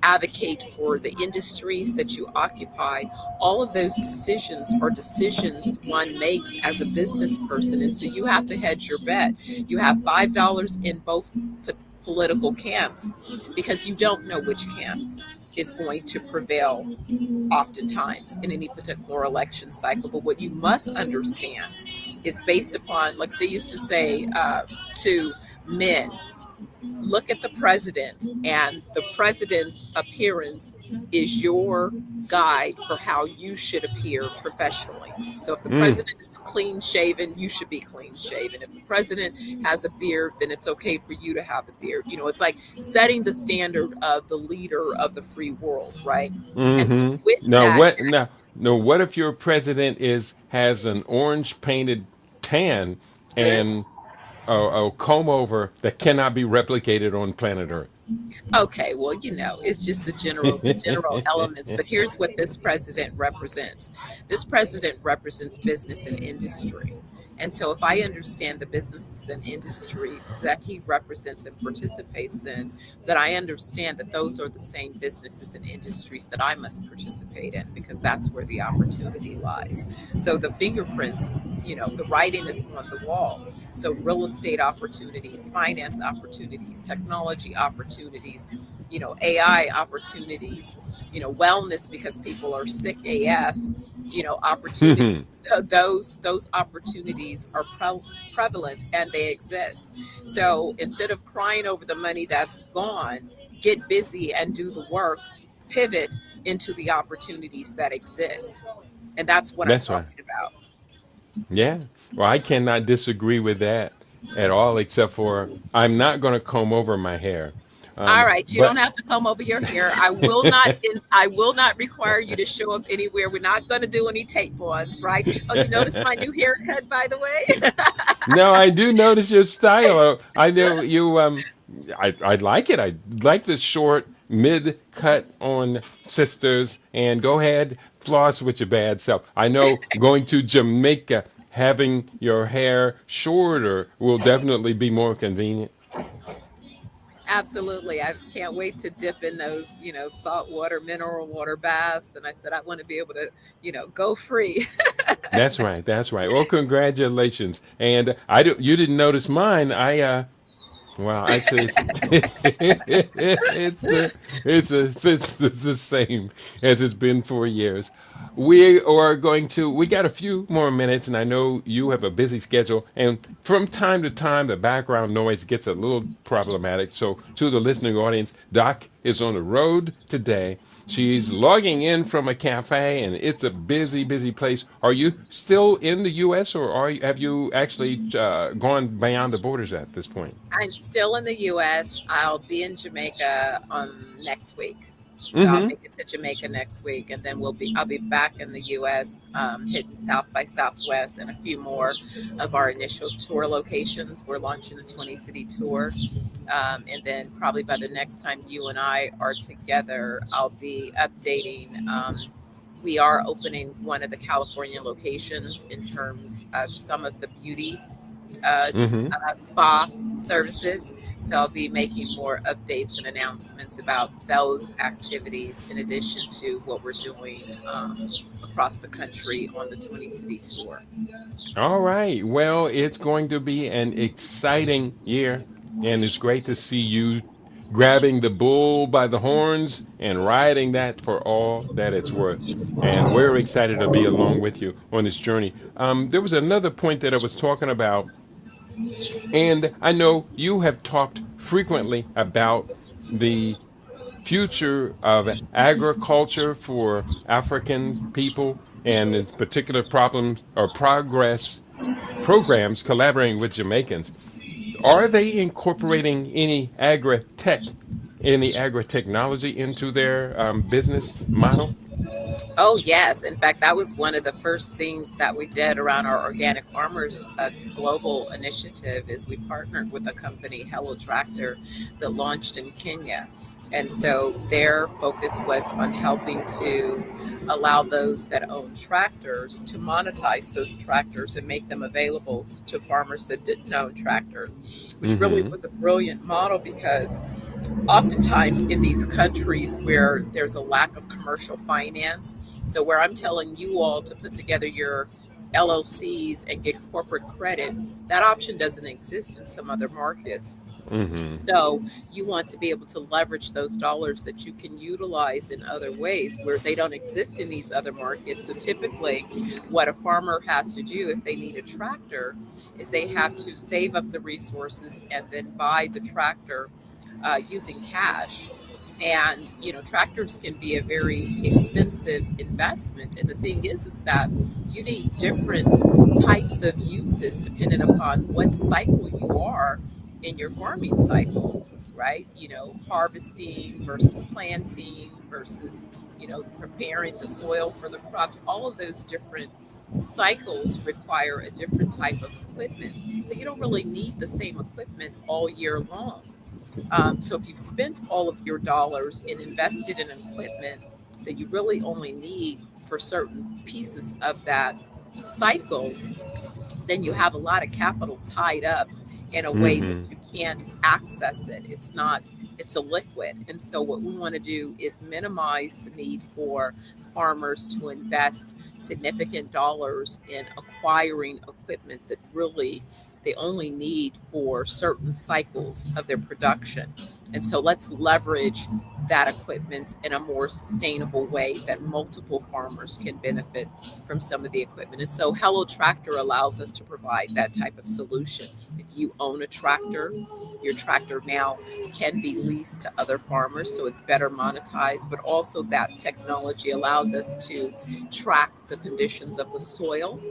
advocate for the industries that you occupy. All of those decisions are decisions one makes as a business person. And so you have to hedge your bet. You have $5 in both political camps because you don't know which camp is going to prevail oftentimes in any particular election cycle. But what you must understand is based upon, like they used to say to men, look at the president, and the president's appearance is your guide for how you should appear professionally. So if the Mm. president is clean shaven, you should be clean shaven. If the president has a beard, then it's okay for you to have a beard. It's like setting the standard of the leader of the free world, right? And so Mm-hmm. with Now that, what now no what if your president is has an orange painted tan and a comb over that cannot be replicated on planet Earth? okay, well, it's just the general elements, but here's what this president represents. This president represents business and industry. And so if I understand the businesses and industries that he represents and participates in, that I understand that those are the same businesses and industries that I must participate in because that's where the opportunity lies. So the fingerprints, the writing is on the wall. So real estate opportunities, finance opportunities, technology opportunities, AI opportunities, wellness because people are sick AF, opportunities. Those opportunities are prevalent and they exist. So instead of crying over the money that's gone, get busy and do the work, pivot into the opportunities that exist. And that's what I'm That's right. talking about. Yeah. Well, I cannot disagree with that at all, except for I'm not going to comb over my hair. All right, you don't But have to comb over your hair. I will not require you to show up anywhere. We're not going to do any tape ons, right? Oh, you notice my new haircut, by the way? no, I do notice your style. I know you. I like it. I like the short mid cut on sisters. And go ahead, floss with your bad self. I know going to Jamaica, having your hair shorter will definitely be more convenient. Absolutely. I can't wait to dip in those, saltwater, mineral water baths. And I said, I want to be able to, go free. That's right. That's right. Well, congratulations. And you didn't notice mine. Well, actually, it's the same as it's been for years. We got a few more minutes, and I know you have a busy schedule, and from time to time, the background noise gets a little problematic. So, to the listening audience, Doc is on the road today. She's logging in from a cafe, and it's a busy, busy place. Are you still in the U.S., or have you actually gone beyond the borders at this point? I'm still in the US. I'll be in Jamaica next week. So I'll Mm-hmm. make it to Jamaica next week, and then I'll be back in the US, hitting South by Southwest and a few more of our initial tour locations. We're launching a 20 city tour. And then probably by the next time you and I are together, I'll be updating. We are opening one of the California locations in terms of some of the beauty uh, Mm-hmm. spa services. So I'll be making more updates and announcements about those activities in addition to what we're doing across the country on the 20 City Tour. All right. Well, it's going to be an exciting year, and it's great to see you grabbing the bull by the horns and riding that for all that it's worth. And we're excited to be along with you on this journey. There was another point that I was talking about, and I know you have talked frequently about the future of agriculture for African people and its particular problems or progress programs collaborating with Jamaicans. Are they incorporating any agri technology into their business model? Oh, yes. In fact, that was one of the first things that we did around our Organic Farmers Global Initiative is we partnered with a company, Hello Tractor, that launched in Kenya. And so their focus was on helping to allow those that own tractors to monetize those tractors and make them available to farmers that didn't own tractors, which really Mm-hmm. was a brilliant model because oftentimes in these countries where there's a lack of commercial finance, so where I'm telling you all to put together your LLCs and get corporate credit, that option doesn't exist in some other markets. Mm-hmm. So you want to be able to leverage those dollars that you can utilize in other ways where they don't exist in these other markets. So typically, what a farmer has to do if they need a tractor is they have to save up the resources and then buy the tractor using cash. And tractors can be a very expensive investment. And the thing is that you need different types of uses depending upon what cycle you are in your farming cycle, right? Harvesting versus planting versus preparing the soil for the crops. All of those different cycles require a different type of equipment. So you don't really need the same equipment all year long. So if you've spent all of your dollars and invested in equipment that you really only need for certain pieces of that cycle, then you have a lot of capital tied up in a way that Mm-hmm. you can't access it. It's a liquid. And so what we want to do is minimize the need for farmers to invest significant dollars in acquiring equipment that really they only need for certain cycles of their production. And so let's leverage that equipment in a more sustainable way that multiple farmers can benefit from some of the equipment. And so Hello Tractor allows us to provide that type of solution. If you own a tractor, your tractor now can be leased to other farmers, so it's better monetized, but also that technology allows us to track the conditions of the soil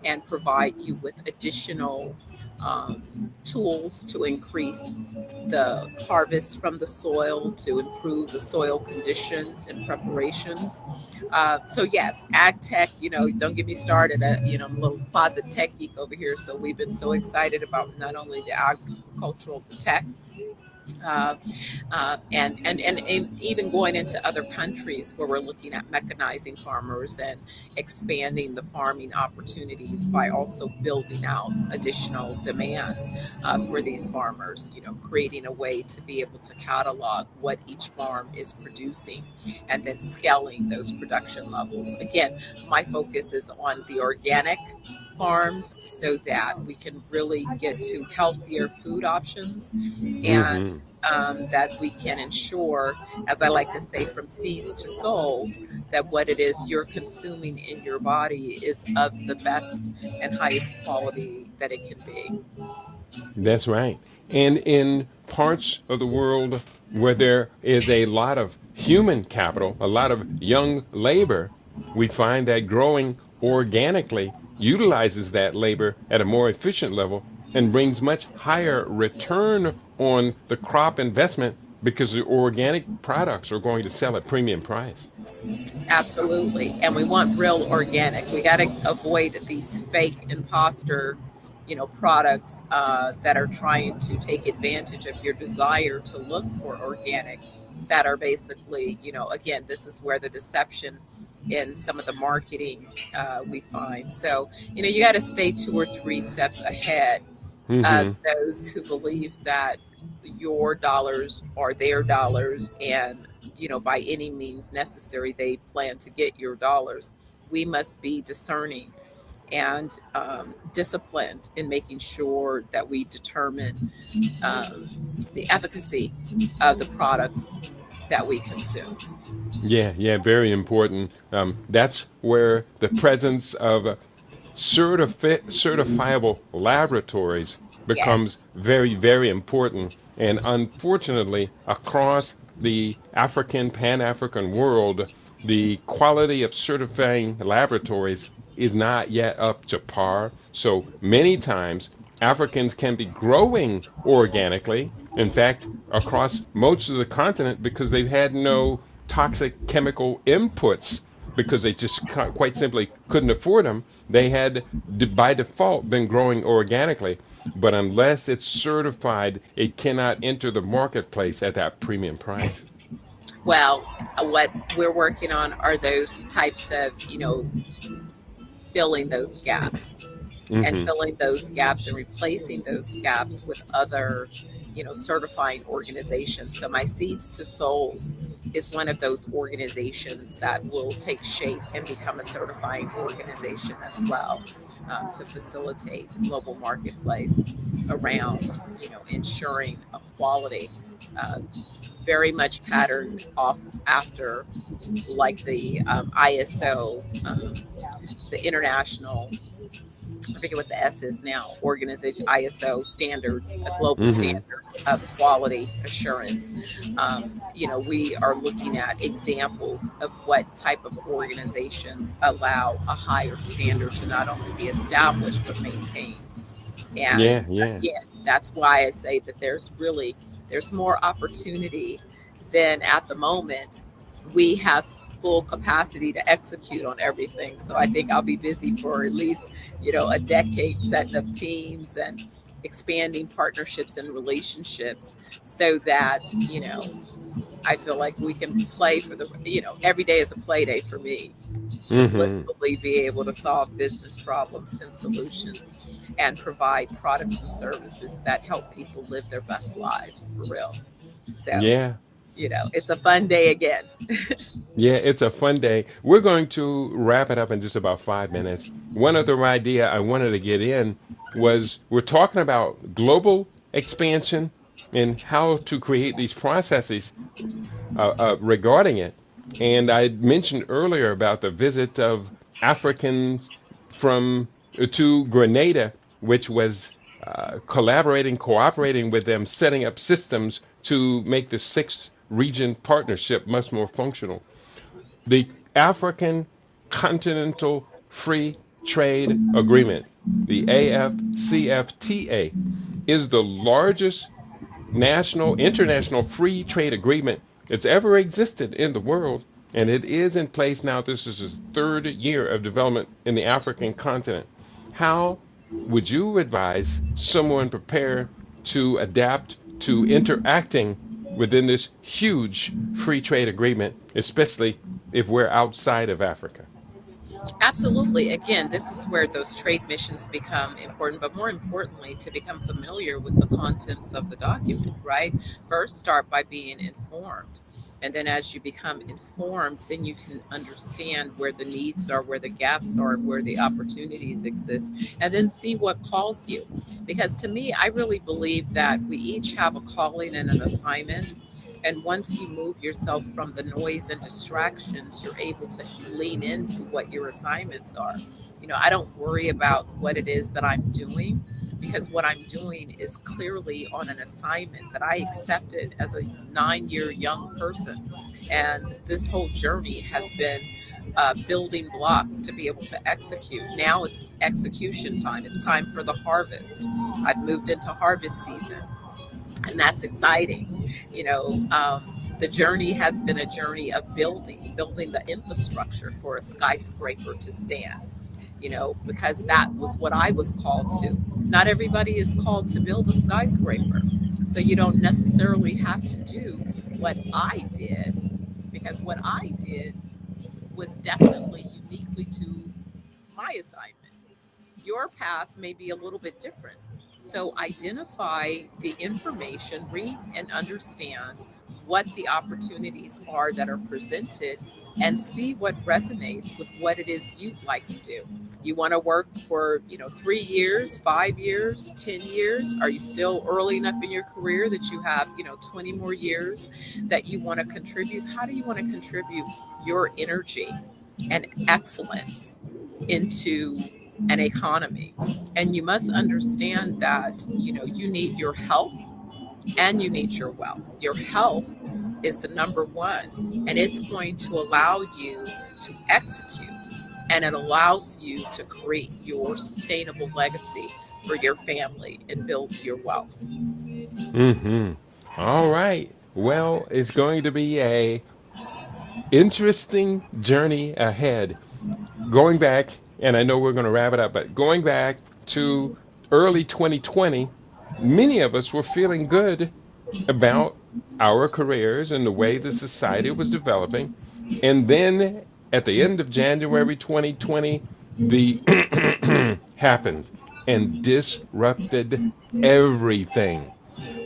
and provide you with additional tools to increase the harvest from the soil, to improve the soil conditions and preparations. So yes, ag tech. Don't get me started. I'm a little closet tech geek over here. So we've been so excited about not only the agricultural, the tech, uh, and even going into other countries where we're looking at mechanizing farmers and expanding the farming opportunities by also building out additional demand for these farmers, creating a way to be able to catalog what each farm is producing and then scaling those production levels. Again, my focus is on the organic farms so that we can really get to healthier food options and Mm-hmm. that we can ensure, as I like to say, from seeds to souls, that what it is you're consuming in your body is of the best and highest quality that it can be. That's right. And in parts of the world where there is a lot of human capital, a lot of young labor, we find that growing organically utilizes that labor at a more efficient level and brings much higher return on the crop investment because the organic products are going to sell at premium price. Absolutely. And we want real organic. We got to avoid these fake imposter, products that are trying to take advantage of your desire to look for organic, that are basically, again, this is where the deception in some of the marketing we find. So, you got to stay 2 or 3 steps ahead Mm-hmm. those who believe that your dollars are their dollars, and by any means necessary they plan to get your dollars. We must be discerning and disciplined in making sure that we determine um, the efficacy of the products that we consume. Yeah, yeah, very important. That's where the presence of certifiable laboratories Yeah. becomes very, very important. And unfortunately, across the African, Pan African world, the quality of certifying laboratories is not yet up to par. So many times, Africans can be growing organically. In fact, across most of the continent, because they've had no toxic chemical inputs because they just quite simply couldn't afford them. They had, by default, been growing organically. But unless it's certified, it cannot enter the marketplace at that premium price. Well, what we're working on are those types of, filling those gaps and Hmm. filling those gaps and replacing those gaps with other, certifying organizations. So my Seeds to Souls is one of those organizations that will take shape and become a certifying organization as well, to facilitate global marketplace around, ensuring a quality, uh, very much patterned off after like the ISO, the international, I forget what the S is now, organization, ISO standards, global Hmm. standards of quality assurance. We are looking at examples of what type of organizations allow a higher standard to not only be established but maintained. And Yeah, yeah. again, that's why I say that there's more opportunity than at the moment we have full capacity to execute on everything. So I think I'll be busy for at least, a decade setting up teams and expanding partnerships and relationships so that, I feel like we can play for the, every day is a play day for me to Hmm. blissfully be able to solve business problems and solutions and provide products and services that help people live their best lives for real. So, Yeah. it's a fun day again. Yeah, it's a fun day. We're going to wrap it up in just about 5 minutes. One other idea I wanted to get in was we're talking about global expansion and how to create these processes regarding it. And I mentioned earlier about the visit of Africans from to Grenada, which was cooperating with them, setting up systems to make the sixth region partnership much more functional. The African Continental Free Trade Agreement, the AFCFTA, is the largest international free trade agreement that's ever existed in the world, and it is in place now. This is the third year of development in the African continent. How would you advise someone prepare to adapt to interacting within this huge free trade agreement, especially if we're outside of Africa? Absolutely. Again, this is where those trade missions become important, but more importantly, to become familiar with the contents of the document, right? First, start by being informed. And then, as you become informed, then you can understand where the needs are, where the gaps are, where the opportunities exist, and then see what calls you. Because to me, I really believe that we each have a calling and an assignment. And once you move yourself from the noise and distractions, you're able to lean into what your assignments are. I don't worry about what it is that I'm doing because what I'm doing is clearly on an assignment that I accepted as a 9-year young person. And this whole journey has been building blocks to be able to execute. Now it's execution time. It's time for the harvest. I've moved into harvest season, and that's exciting. The journey has been a journey of building the infrastructure for a skyscraper to stand. Because that was what I was called to. Not everybody is called to build a skyscraper, so you don't necessarily have to do what I did, because what I did was definitely uniquely to my assignment. Your path may be a little bit different. So identify the information, read and understand what the opportunities are that are presented, and see what resonates with what it is you'd like to do. You want to work for, 3 years, 5 years, 10 years? Are you still early enough in your career that you have, 20 more years that you want to contribute? How do you want to contribute your energy and excellence into an economy? And you must understand that, you need your health and you need your wealth. Your health is the number one, and it's going to allow you to execute, and it allows you to create your sustainable legacy for your family and build your wealth. Mm-hmm. All right. Well, it's going to be a interesting journey ahead. Going back, and I know we're going to wrap it up, but going back to early 2020, many of us were feeling good about our careers and the way the society was developing. And then at the end of January 2020, the happened and disrupted everything.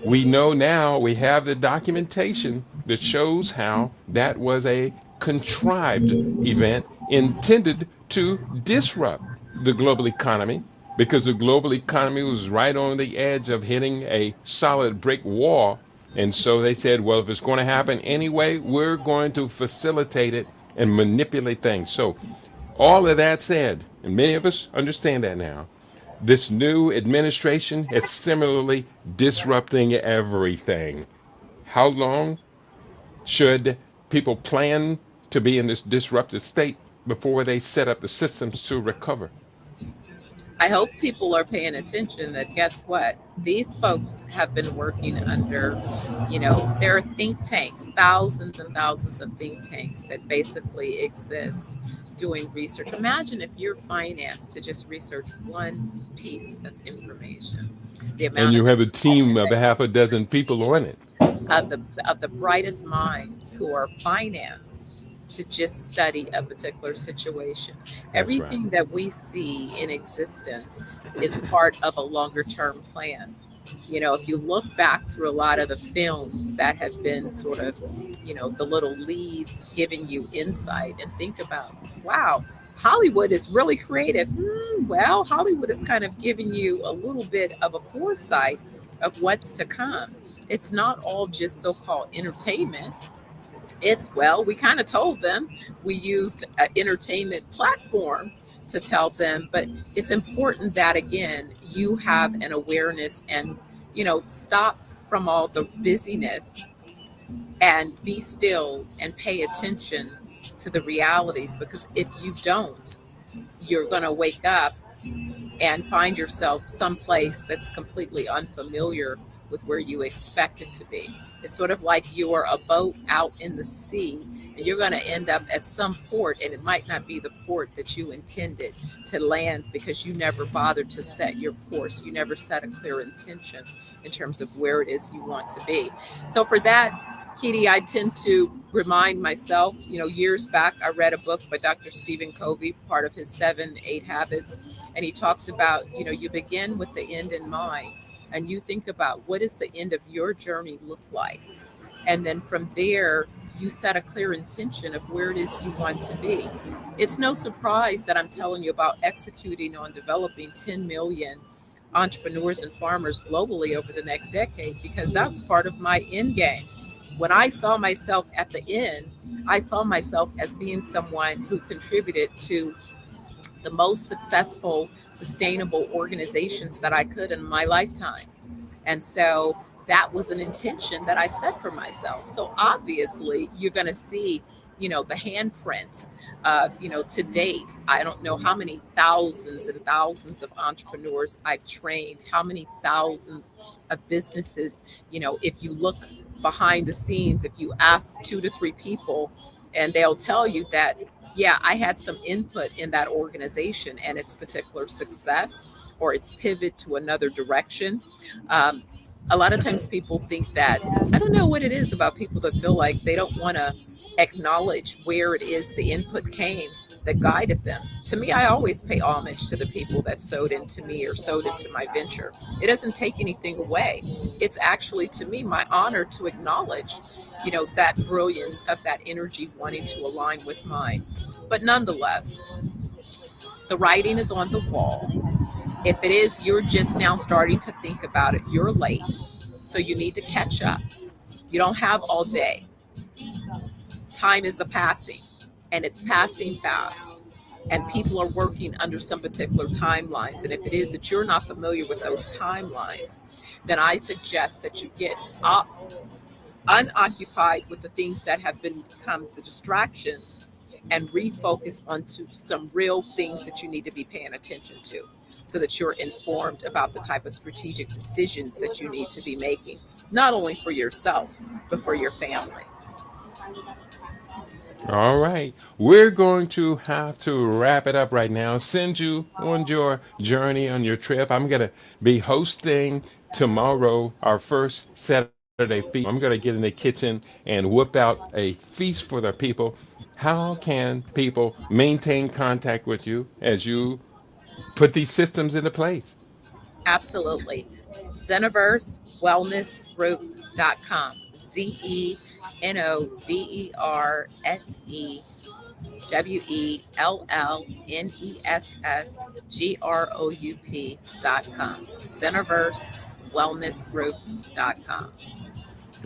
We know now, we have the documentation that shows how that was a contrived event intended to disrupt the global economy, because the global economy was right on the edge of hitting a solid brick wall. And so they said, well, if it's going to happen anyway, we're going to facilitate it and manipulate things. So, all of that said, and many of us understand that now, this new administration is similarly disrupting everything. How long should people plan to be in this disrupted state before they set up the systems to recover? I hope people are paying attention that guess what? These folks have been working under, there are think tanks, thousands and thousands of think tanks that basically exist doing research. Imagine if you're financed to just research one piece of information, the And amount you of have a information team of that a you half a dozen need people on it. of the brightest minds who are financed to just study a particular situation. That's right. Everything that we see in existence is part of a longer term plan. If you look back through a lot of the films that have been sort of, the little leads giving you insight, and think about, wow, Hollywood is really creative. Well, Hollywood is kind of giving you a little bit of a foresight of what's to come. It's not all just so called entertainment. It's, well, we kind of told them, we used an entertainment platform to tell them, but it's important that, again, you have an awareness and, stop from all the busyness and be still and pay attention to the realities, because if you don't, you're going to wake up and find yourself someplace that's completely unfamiliar with where you expect it to be. It's sort of like you're a boat out in the sea, and you're going to end up at some port, and it might not be the port that you intended to land because you never bothered to set your course. You never set a clear intention in terms of where it is you want to be. So, for that, Kitty, I tend to remind myself, years back, I read a book by Dr. Stephen Covey, part of his 7, 8 habits. And he talks about, you begin with the end in mind, and you think about what does the end of your journey look like. And then from there, you set a clear intention of where it is you want to be. It's no surprise that I'm telling you about executing on developing 10 million entrepreneurs and farmers globally over the next decade, because that's part of my end game. When I saw myself at the end, I saw myself as being someone who contributed to the most successful, sustainable organizations that I could in my lifetime. And so that was an intention that I set for myself. So obviously, you're going to see, the handprints of, to date, I don't know how many thousands and thousands of entrepreneurs I've trained, how many thousands of businesses, if you look behind the scenes, if you ask 2 to 3 people, and they'll tell you that, yeah, I had some input in that organization and its particular success or its pivot to another direction. Um, a lot of times people think that, I don't know what it is about people that feel like they don't want to acknowledge where it is the input came, that guided them. To me, I always pay homage to the people that sowed into me or sowed into my venture. It doesn't take anything away. It's actually, to me, my honor to acknowledge, that brilliance of that energy wanting to align with mine. But nonetheless, the writing is on the wall. If it is, you're just now starting to think about it, you're late. So you need to catch up. You don't have all day. Time is a passing, and it's passing fast. And people are working under some particular timelines. And if it is that you're not familiar with those timelines, then I suggest that you get unoccupied with the things that have become the distractions and refocus onto some real things that you need to be paying attention to so that you're informed about the type of strategic decisions that you need to be making, not only for yourself, but for your family. All right. We're going to have to wrap it up right now. Send you on your journey, on your trip. I'm going to be hosting tomorrow our first Saturday feast. I'm going to get in the kitchen and whip out a feast for the people. How can people maintain contact with you as you put these systems into place? Absolutely. ZenoverseWellnessGroup.com. ZenoverseWellnessGroup.com. ZenoverseWellnessGroup.com.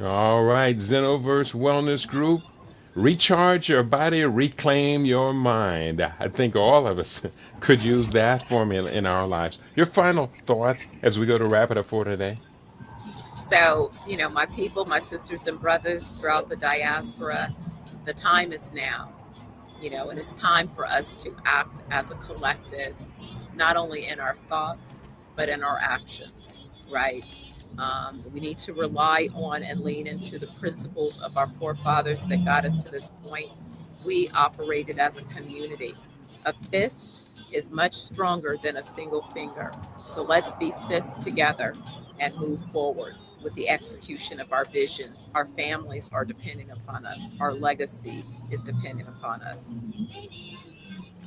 All right, Zenoverse Wellness Group. Recharge your body, reclaim your mind. I think all of us could use that formula in our lives. Your final thoughts as we go to wrap it up for today? So, my people, my sisters and brothers throughout the diaspora, the time is now, and it's time for us to act as a collective, not only in our thoughts, but in our actions, right? We need to rely on and lean into the principles of our forefathers that got us to this point. We operated as a community. A fist is much stronger than a single finger. So let's be fists together and move forward with the execution of our visions. Our families are depending upon us. Our legacy is dependent upon us.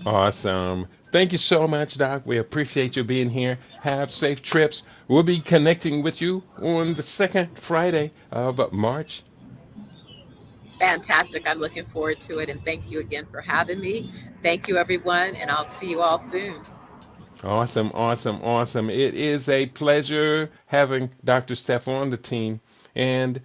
Awesome. Thank you so much, Doc. We appreciate you being here. Have safe trips. We'll be connecting with you on the second Friday of March. Fantastic. I'm looking forward to it. And thank you again for having me. Thank you, everyone. And I'll see you all soon. Awesome, awesome, awesome. It is a pleasure having Dr. Steph on the team. And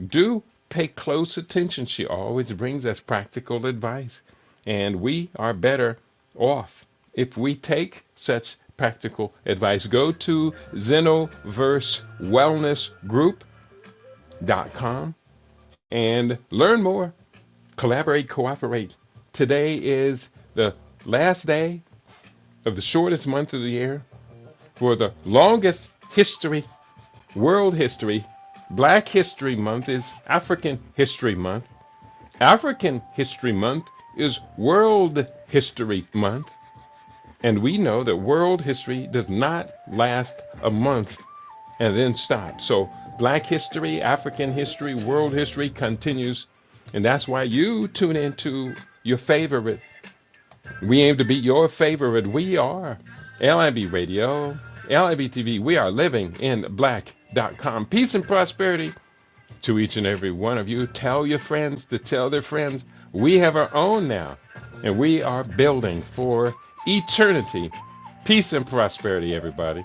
do pay close attention. She always brings us practical advice. And we are better off if we take such practical advice. Go to ZenoverseWellnessGroup.com and learn more. Collaborate, cooperate. Today is the last day of the shortest month of the year for the longest history, world history. Black History Month is African History Month. African History Month is World History Month. And we know that world history does not last a month and then stop. So Black history, African history, world history continues. And that's why you tune into your favorite. We aim to be your favorite. We are LIB Radio, LIB TV. We are living in black.com. Peace and prosperity to each and every one of you. Tell your friends to tell their friends. We have our own now, and we are building for eternity. Peace and prosperity, everybody.